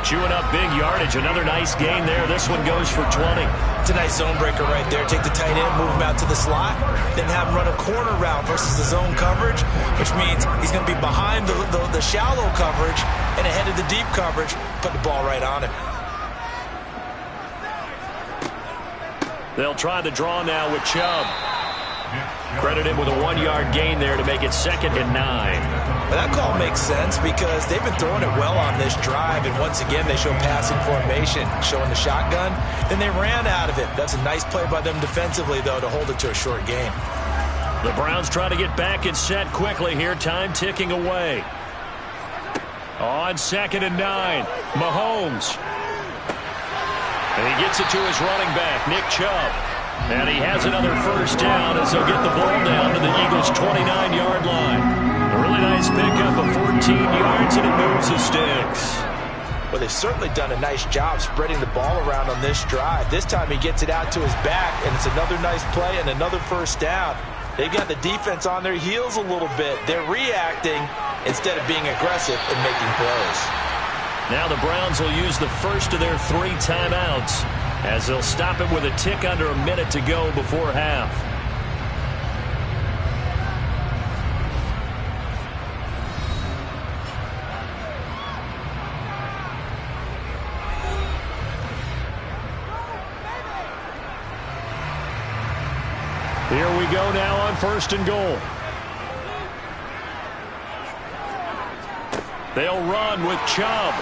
Chewing up big yardage. Another nice gain there. This one goes for 20. It's a nice zone breaker right there. Take the tight end, move him out to the slot, then have him run a corner route versus the zone coverage, which means he's going to be behind the shallow coverage and ahead of the deep coverage. Put the ball right on him. They'll try the draw now with Chubb. Credit him with a 1-yard gain there to make it 2nd and 9. Well, that call makes sense because they've been throwing it well on this drive, and once again they show passing formation, showing the shotgun. Then they ran out of it. That's a nice play by them defensively, though, to hold it to a short gain. The Browns try to get back and set quickly here. Time ticking away. On 2nd and 9, Mahomes. And he gets it to his running back, Nick Chubb. And he has another first down as they'll get the ball down to the Eagles' 29-yard line. A really nice pickup of 14 yards, and it moves the sticks. Well, they've certainly done a nice job spreading the ball around on this drive. This time he gets it out to his back, and it's another nice play and another first down. They've got the defense on their heels a little bit. They're reacting instead of being aggressive and making plays. Now the Browns will use the first of their 3 timeouts as they'll stop it with a tick under a minute to go before half. Here we go now on 1st and goal. They'll run with Chubb.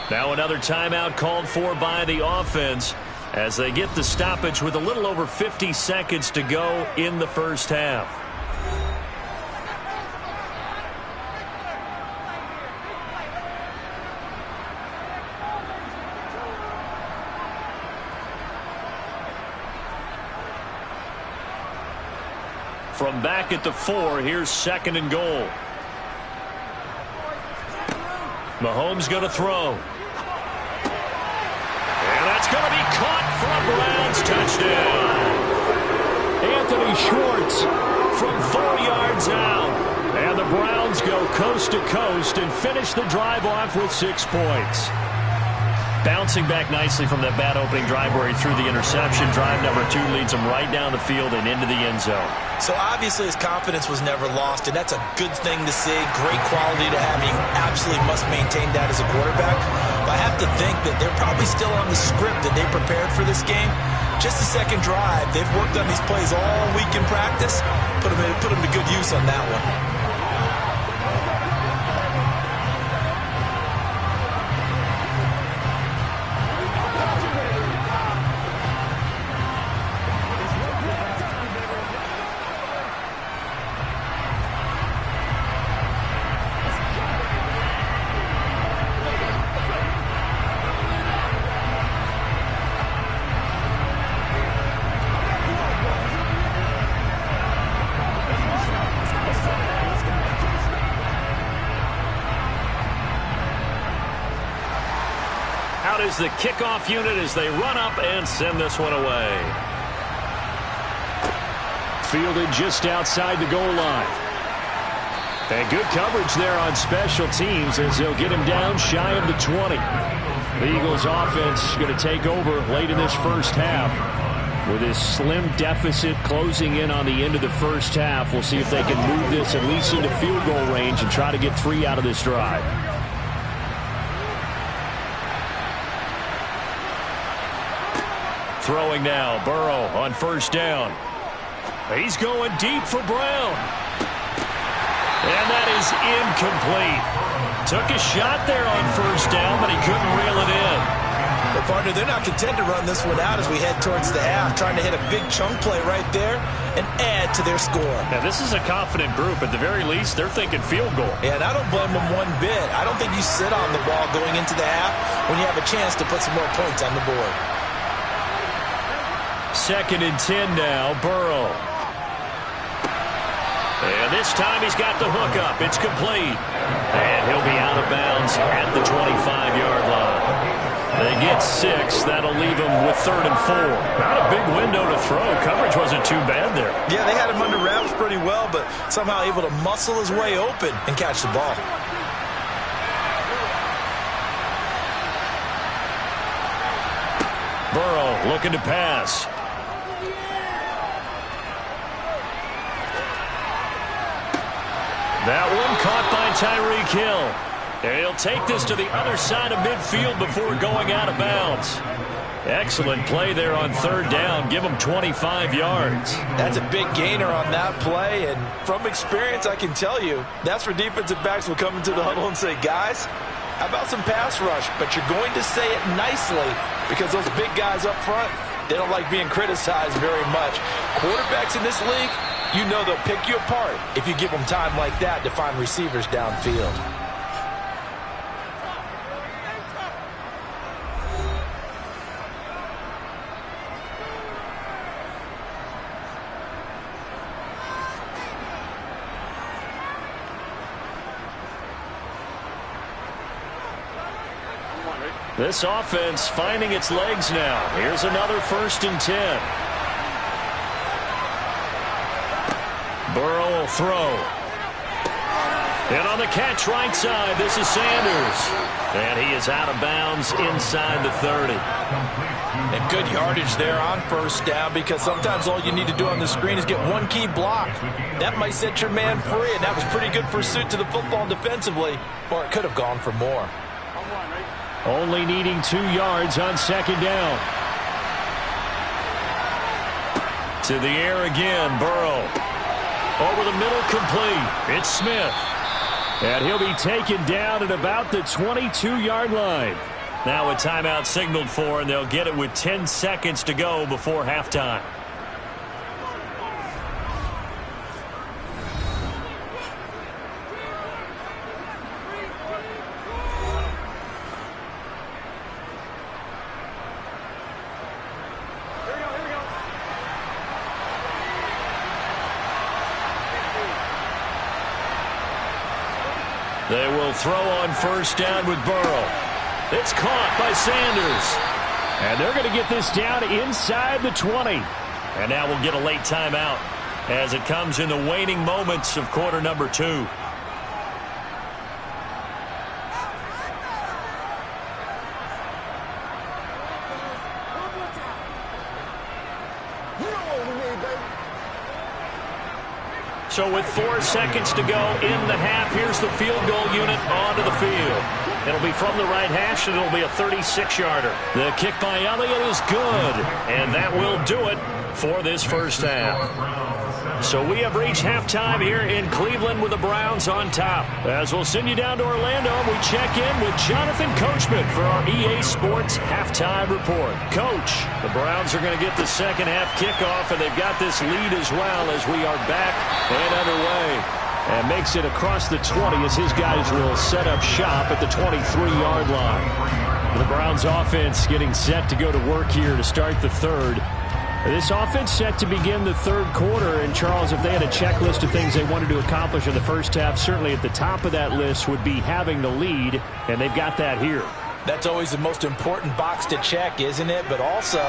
Now another timeout called for by the offense as they get the stoppage with a little over 50 seconds to go in the first half. From back at the 4, here's 2nd and goal. Mahomes going to throw. And that's going to be caught for a Browns touchdown. Anthony Schwartz from 4 yards out. And the Browns go coast to coast and finish the drive off with 6 points. Bouncing back nicely from that bad opening drive where he threw the interception. Drive number 2 leads him right down the field and into the end zone. So obviously his confidence was never lost, and that's a good thing to see. Great quality to have. You absolutely must maintain that as a quarterback. But I have to think that they're probably still on the script that they prepared for this game. Just the second drive. They've worked on these plays all week in practice. Put them to good use on that one. Is the kickoff unit as they run up and send this one away. Fielded just outside the goal line. And good coverage there on special teams as they'll get him down shy of the 20. The Eagles offense going to take over late in this first half with this slim deficit closing in on the end of the first half. We'll see if they can move this at least into field goal range and try to get 3 out of this drive. Throwing now, Burrow on first down. He's going deep for Brown. And that is incomplete. Took a shot there on first down, but he couldn't reel it in. Well, partner, they're not content to run this one out as we head towards the half, trying to hit a big chunk play right there and add to their score. Now, this is a confident group. At the very least, they're thinking field goal. Yeah, and I don't blame them one bit. I don't think you sit on the ball going into the half when you have a chance to put some more points on the board. 2nd and 10 now, Burrow. And this time he's got the hook up. It's complete. And he'll be out of bounds at the 25-yard line. They get 6. That'll leave him with 3rd and 4. Not a big window to throw. Coverage wasn't too bad there. Yeah, they had him under wraps pretty well, but somehow able to muscle his way open and catch the ball. Burrow looking to pass. That one caught by Tyreek Hill. And he'll take this to the other side of midfield before going out of bounds. Excellent play there on third down. Give him 25 yards. That's a big gainer on that play, and from experience, I can tell you, that's where defensive backs will come into the huddle and say, guys, how about some pass rush? But you're going to say it nicely because those big guys up front, they don't like being criticized very much. Quarterbacks in this league, you know they'll pick you apart if you give them time like that to find receivers downfield. This offense finding its legs now. Here's another 1st and 10. Burrow will throw. And on the catch right side, this is Sanders. And he is out of bounds inside the 30. And good yardage there on 1st down because sometimes all you need to do on the screen is get one key block. That might set your man free, and that was pretty good pursuit to the football defensively, or it could have gone for more. Only needing 2 yards on 2nd down. To the air again, Burrow. Over the middle, complete. It's Smith. And he'll be taken down at about the 22-yard line. Now a timeout signaled for, and they'll get it with 10 seconds to go before halftime. They will throw on 1st down with Burrow. It's caught by Sanders. And they're going to get this down inside the 20. And now we'll get a late timeout as it comes in the waning moments of quarter number 2. So with 4 seconds to go in the half, here's the field goal unit onto the field. It'll be from the right hash, and it'll be a 36-yarder. The kick by Elliott is good, and that will do it for this 1st half. So we have reached halftime here in Cleveland with the Browns on top. As we'll send you down to Orlando, we check in with Jonathan Coachman for our EA Sports Halftime Report. Coach, the Browns are going to get the 2nd half kickoff, and they've got this lead as well as we are back and underway. And makes it across the 20 as his guys will set up shop at the 23-yard line. The Browns offense getting set to go to work here to start the 3rd. This offense set to begin the 3rd quarter. And, Charles, if they had a checklist of things they wanted to accomplish in the 1st half, certainly at the top of that list would be having the lead, and they've got that here. That's always the most important box to check, isn't it? But also,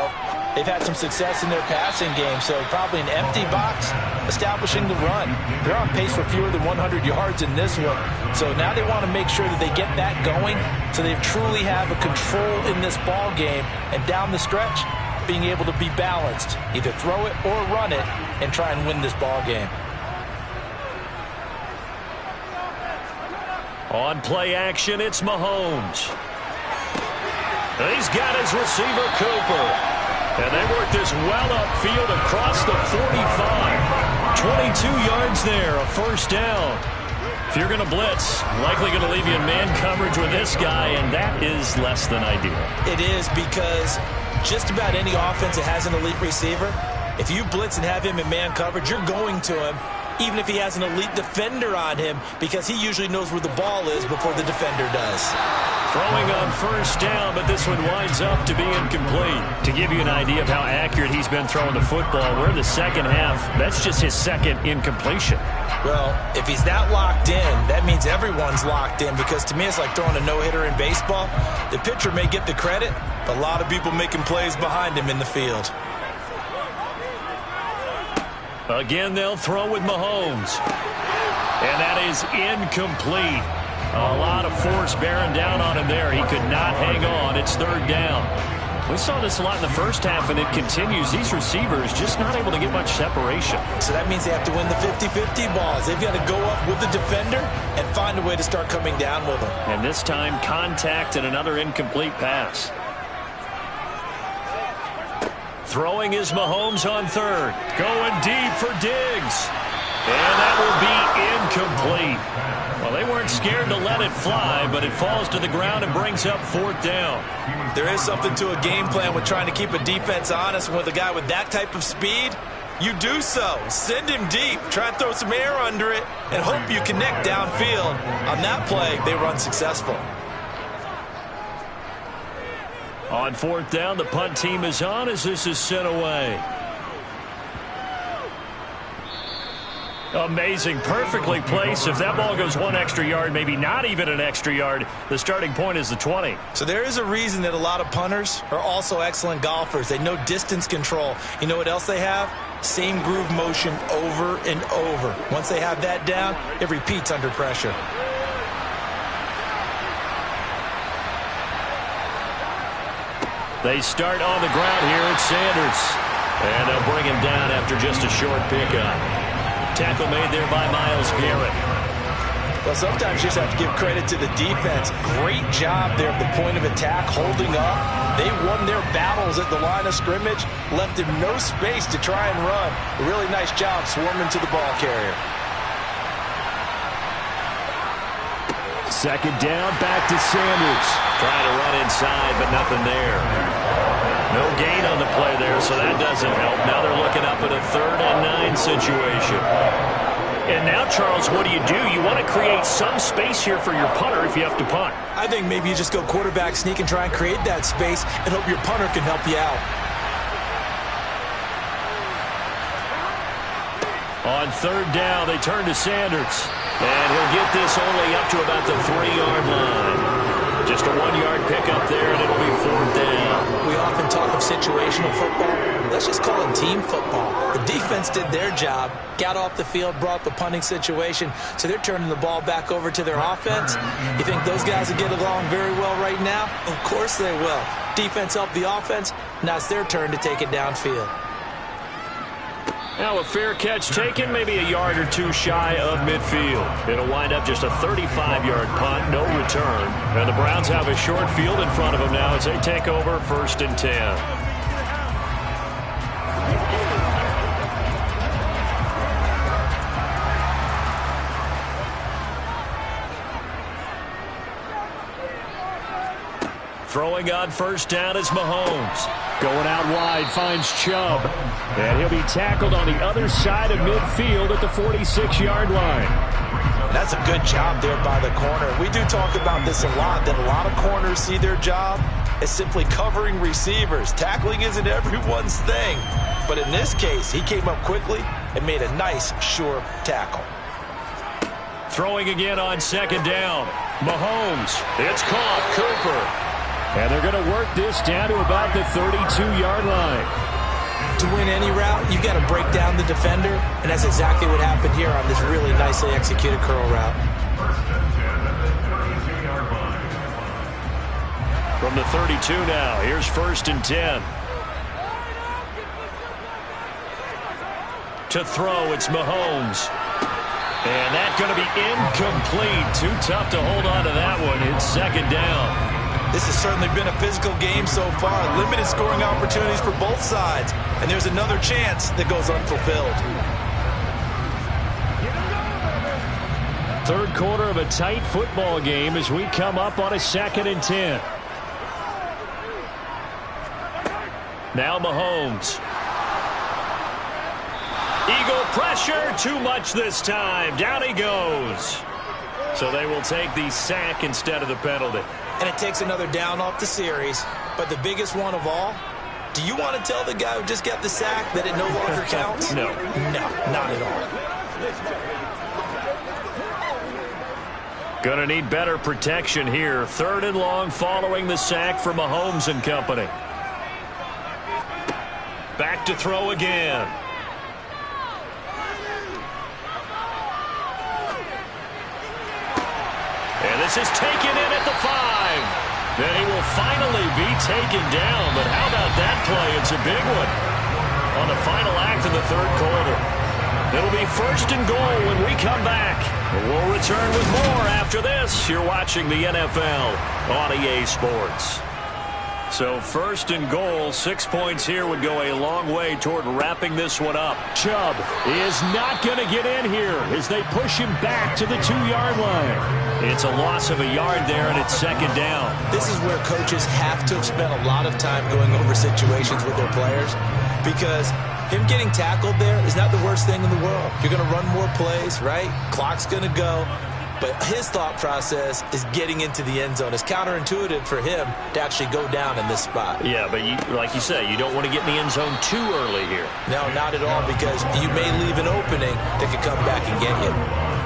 they've had some success in their passing game, so probably an empty box establishing the run. They're on pace for fewer than 100 yards in this one. So now they want to make sure that they get that going so they truly have a control in this ball game. And down the stretch, being able to be balanced, either throw it or run it, and try and win this ball game. On play action, it's Mahomes. He's got his receiver, Cooper. And they work this well upfield across the 45. 22 yards there, a 1st down. If you're going to blitz, likely going to leave you in man coverage with this guy, and that is less than ideal. It is, because just about any offense that has an elite receiver, if you blitz and have him in man coverage, you're going to him, even if he has an elite defender on him, because he usually knows where the ball is before the defender does. Throwing on 1st down, but this one winds up to be incomplete. To give you an idea of how accurate he's been throwing the football, we're in the 2nd half. That's just his 2nd incompletion. Well, if he's that locked in, that means everyone's locked in, because to me it's like throwing a no-hitter in baseball. The pitcher may get the credit, but a lot of people making plays behind him in the field. Again, they'll throw with Mahomes. And that is incomplete. A lot of force bearing down on him there. He could not hang on. It's 3rd down. We saw this a lot in the first half, and it continues. These receivers just not able to get much separation. So that means they have to win the 50-50 balls. They've got to go up with the defender and find a way to start coming down with them. And this time, contact and another incomplete pass. Throwing is Mahomes on third. Going deep for Diggs. And that will be incomplete. Well, they weren't scared to let it fly, but it falls to the ground and brings up fourth down. There is something to a game plan with trying to keep a defense honest. And with a guy with that type of speed, you do so. Send him deep. Try and throw some air under it and hope you connect downfield. On that play, they were unsuccessful. On fourth down, the punt team is on as this is sent away. Amazing, perfectly placed. If that ball goes one extra yard, maybe not even an extra yard, the starting point is the 20. So there is a reason that a lot of punters are also excellent golfers. They know distance control. You know what else they have? Same groove motion over and over. Once they have that down, it repeats under pressure. They start on the ground here at Sanders. And they'll bring him down after just a short pickup. Tackle made there by Myles Garrett. Well, sometimes you just have to give credit to the defense. Great job there at the point of attack, holding up. They won their battles at the line of scrimmage, left him no space to try and run. A really nice job swarming to the ball carrier. Second down, back to Sanders. Trying to run inside, but nothing there. No gain on the play there, so that doesn't help. Now they're looking up at a 3rd and 9 situation. And now, Charles, what do? You want to create some space here for your punter if you have to punt. I think maybe you just go quarterback sneak and try and create that space and hope your punter can help you out. On 3rd down, they turn to Sanders. And he'll get this only up to about the 3-yard line. Just a 1-yard pickup there, and it'll be 4th down. We often talk of situational football. Let's just call it team football. The defense did their job, got off the field, brought the punting situation, so they're turning the ball back over to their offense. You think those guys will get along very well right now? Of course they will. Defense helped the offense. Now it's their turn to take it downfield. Now a fair catch taken, maybe a yard or two shy of midfield. It'll wind up just a 35-yard punt, no return. And the Browns have a short field in front of them now as they take over 1st and 10. Throwing on 1st down is Mahomes. Going out wide, finds Chubb. And he'll be tackled on the other side of midfield at the 46-yard line. That's a good job there by the corner. We do talk about this a lot, that a lot of corners see their job as simply covering receivers. Tackling isn't everyone's thing. But in this case, he came up quickly and made a nice, sure tackle. Throwing again on 2nd down. Mahomes. It's caught. Cooper. And they're going to work this down to about the 32-yard line. To win any route, you've got to break down the defender, and that's exactly what happened here on this really nicely executed curl route. From the 32 now, here's 1st and 10. To throw, it's Mahomes. And that's going to be incomplete. Too tough to hold on to that one. It's 2nd down. This has certainly been a physical game so far. Limited scoring opportunities for both sides. And there's another chance that goes unfulfilled. 3rd quarter of a tight football game as we come up on a 2nd and 10. Now Mahomes. Eagle pressure, too much this time. Down he goes. So they will take the sack instead of the penalty. And it takes another down off the series. But the biggest one of all, do you want to tell the guy who just got the sack that it no longer counts? No. No, not at all. Gonna need better protection here. 3rd and long following the sack for Mahomes and company. Back to throw again. And this is taken in at the 5. Then he will finally be taken down. But how about that play? It's a big one on the final act of the third quarter. It'll be 1st and goal when we come back. We'll return with more after this. You're watching the NFL on EA Sports. So 1st and goal, 6 points here would go a long way toward wrapping this one up. Chubb is not going to get in here as they push him back to the 2-yard line. It's a loss of a yard there, and it's 2nd down. This is where coaches have to have spent a lot of time going over situations with their players, because him getting tackled there is not the worst thing in the world. You're going to run more plays, right? Clock's going to go. But his thought process is getting into the end zone. It's counterintuitive for him to actually go down in this spot. Yeah, but like you say, you don't want to get in the end zone too early here. No, not at all, because you may leave an opening that could come back and get you.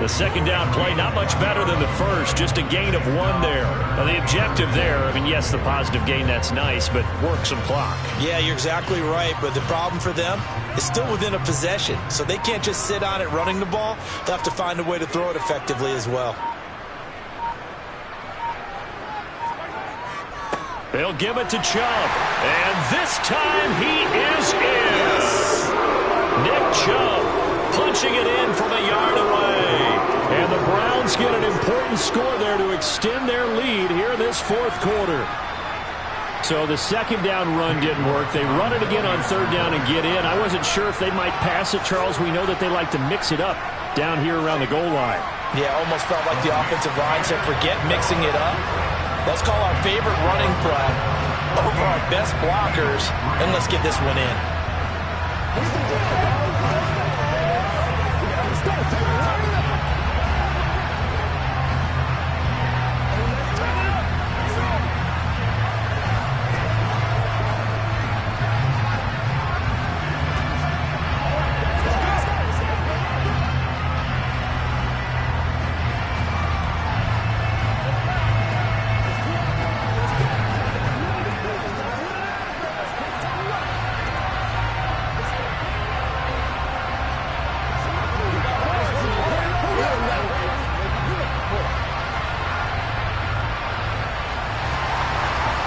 The 2nd down play, not much better than the first, just a gain of 1 there. Now, the objective there, I mean, yes, the positive gain, that's nice, but work some clock. Yeah, you're exactly right, but the problem for them is still within a possession, so they can't just sit on it running the ball. They'll have to find a way to throw it effectively as well. They'll give it to Chubb, and this time he is in. Nick Chubb punching it in from a yard away. And the Browns get an important score there to extend their lead here in this 4th quarter. So the 2nd down run didn't work. They run it again on 3rd down and get in. I wasn't sure if they might pass it, Charles. We know that they like to mix it up down here around the goal line. Yeah, almost felt like the offensive line said, forget mixing it up. Let's call our favorite running play over our best blockers, and let's get this one in.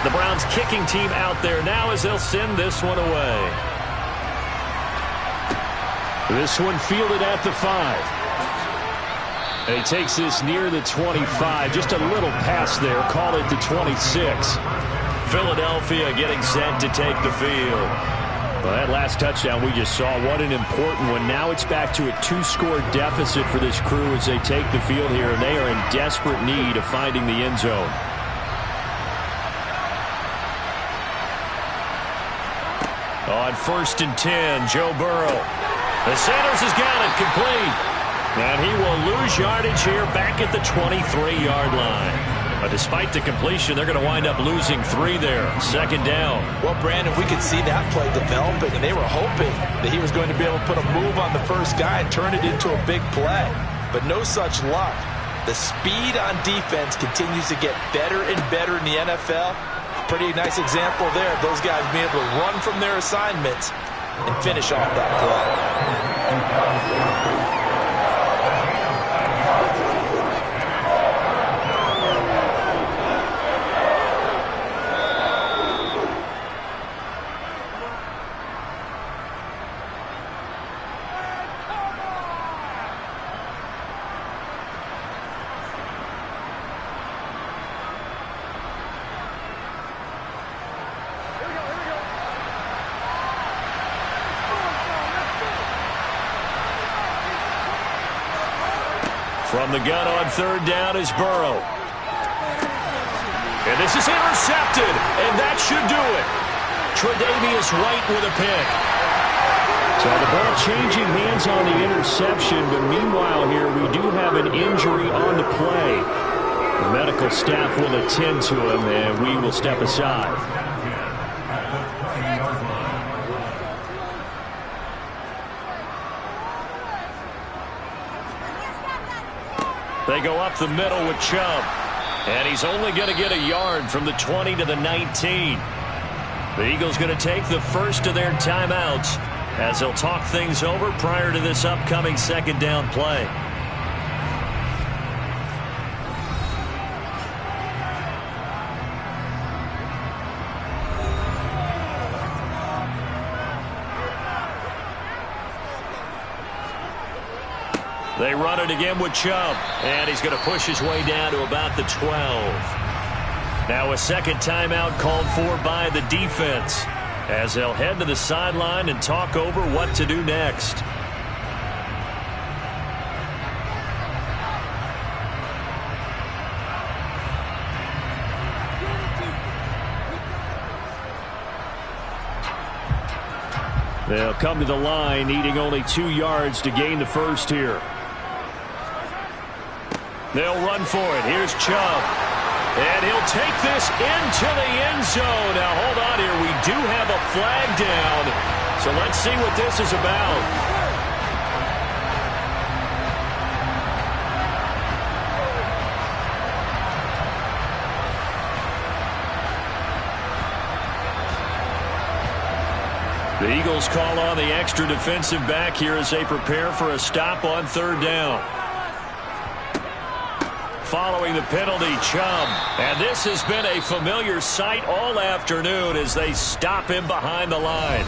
The Browns kicking team out there now as they'll send this one away. This one fielded at the 5. And he takes this near the 25. Just a little pass there. Call it the 26. Philadelphia getting set to take the field. Well, that last touchdown we just saw, what an important one. Now it's back to a 2-score deficit for this crew as they take the field here, and they are in desperate need of finding the end zone. On 1st and 10, Joe Burrow. The Sanders has got it complete. And he will lose yardage here back at the 23-yard line. But despite the completion, they're going to wind up losing 3 there. 2nd down. Well, Brandon, we could see that play developing, and they were hoping that he was going to be able to put a move on the first guy and turn it into a big play. But no such luck. The speed on defense continues to get better and better in the NFL. Pretty nice example there of those guys being able to run from their assignments and finish off that play. From the gun on 3rd down is Burrow. And this is intercepted, and that should do it. Tre'Davious White with a pick. So the ball changing hands on the interception, but meanwhile here we do have an injury on the play. The medical staff will attend to him, and we will step aside. They go up the middle with Chubb. And he's only going to get a yard from the 20 to the 19. The Eagles going to take the first of their timeouts as they'll talk things over prior to this upcoming 2nd down play. They run it again with Chubb, and he's going to push his way down to about the 12. Now a second timeout called for by the defense as they'll head to the sideline and talk over what to do next. They'll come to the line, needing only 2 yards to gain the first here. They'll run for it. Here's Chubb. And he'll take this into the end zone. Now, hold on here. We do have a flag down. So let's see what this is about. The Eagles call on the extra defensive back here as they prepare for a stop on third down. Following the penalty, Chubb. And this has been a familiar sight all afternoon as they stop him behind the line.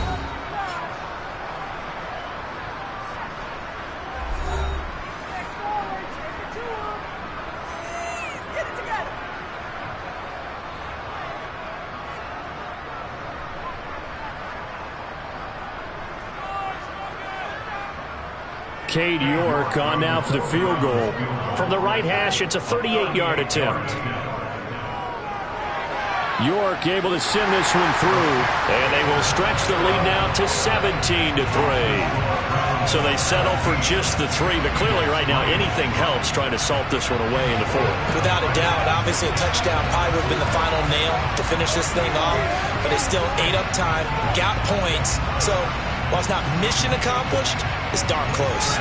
Cade York on now for the field goal. From the right hash, it's a 38-yard attempt. York able to send this one through. And they will stretch the lead now to 17-3. So they settle for just the 3. But clearly right now anything helps trying to salt this one away in the 4th. Without a doubt, obviously a touchdown probably would have been the final nail to finish this thing off. But it's still ate up time, got points. So while it's not mission accomplished, it's darn close.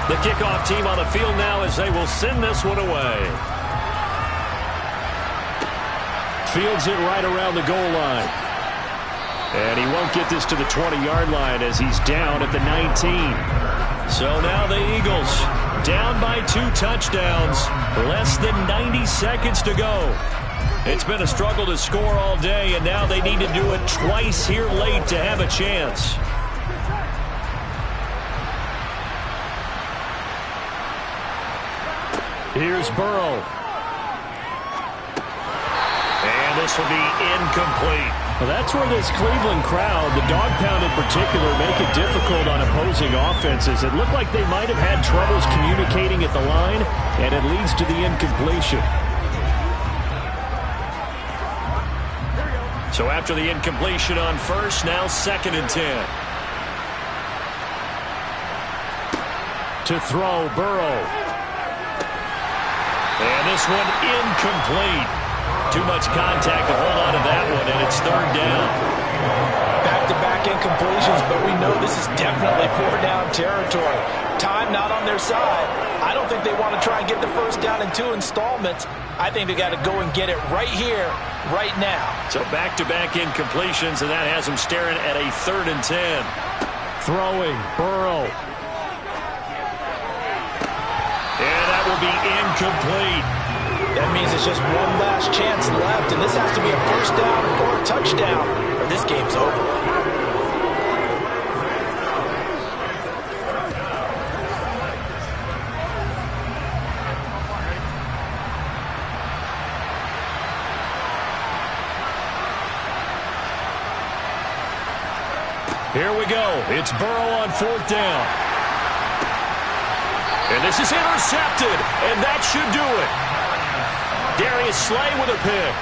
The kickoff team on the field now as they will send this one away. Fields it right around the goal line. And he won't get this to the 20-yard line as he's down at the 19. So now the Eagles down by 2 touchdowns. Less than 90 seconds to go. It's been a struggle to score all day, and now they need to do it twice here late to have a chance. Here's Burrow. And this will be incomplete. Well, that's where this Cleveland crowd, the dog pound in particular, make it difficult on opposing offenses. It looked like they might have had troubles communicating at the line, and it leads to the incompletion. So after the incompletion on first, now 2nd and 10. To throw, Burrow. And this one incomplete. Too much contact to hold on to that one, and it's 3rd down. Back-to-back incompletions, but we know this is definitely 4th-down territory. Time not on their side. I don't think they want to try and get the first down in 2 installments. I think they got to go and get it right here, right now. So back-to-back incompletions, and that has them staring at a 3rd and 10. Throwing, Burrow. And that will be incomplete. That means it's just one last chance left, and this has to be a first down or a touchdown, or this game's over. Here we go. It's Burrow on 4th down. And this is intercepted, and that should do it. Darius Slay with a pick.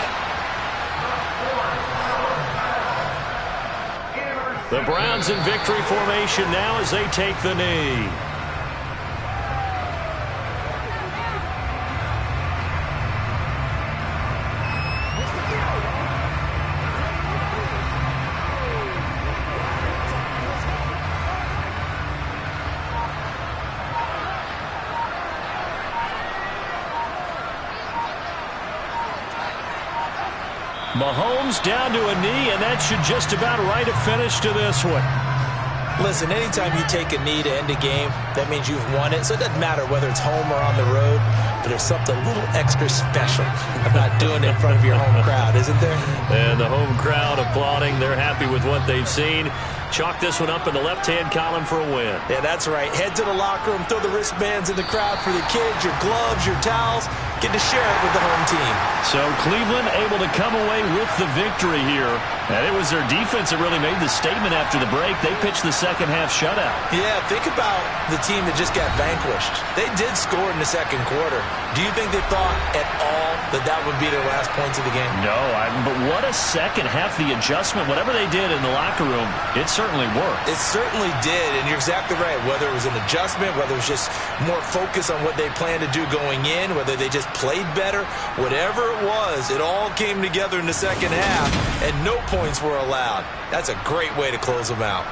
The Browns in victory formation now as they take the knee. Mahomes down to a knee, and that should just about write a finish to this one. Listen, anytime you take a knee to end a game, that means you've won it. So it doesn't matter whether it's home or on the road, but there's something a little extra special about doing it in front of your home crowd, isn't there? And the home crowd applauding. They're happy with what they've seen. Chalk this one up in the left-hand column for a win. Yeah, that's right. Head to the locker room, throw the wristbands in the crowd for the kids, your gloves, your towels. Get to share it with the home team. So Cleveland able to come away with the victory here. And it was their defense that really made the statement after the break. They pitched the second-half shutout. Yeah, think about the team that just got vanquished. They did score in the second quarter. Do you think they thought at all that that would be their last points of the game? No, but what a second half. The adjustment, whatever they did in the locker room, it certainly worked. It certainly did, and you're exactly right. Whether it was an adjustment, whether it was just more focus on what they planned to do going in, whether they just played better, whatever it was, it all came together in the second half, and no points were allowed. That's a great way to close them out.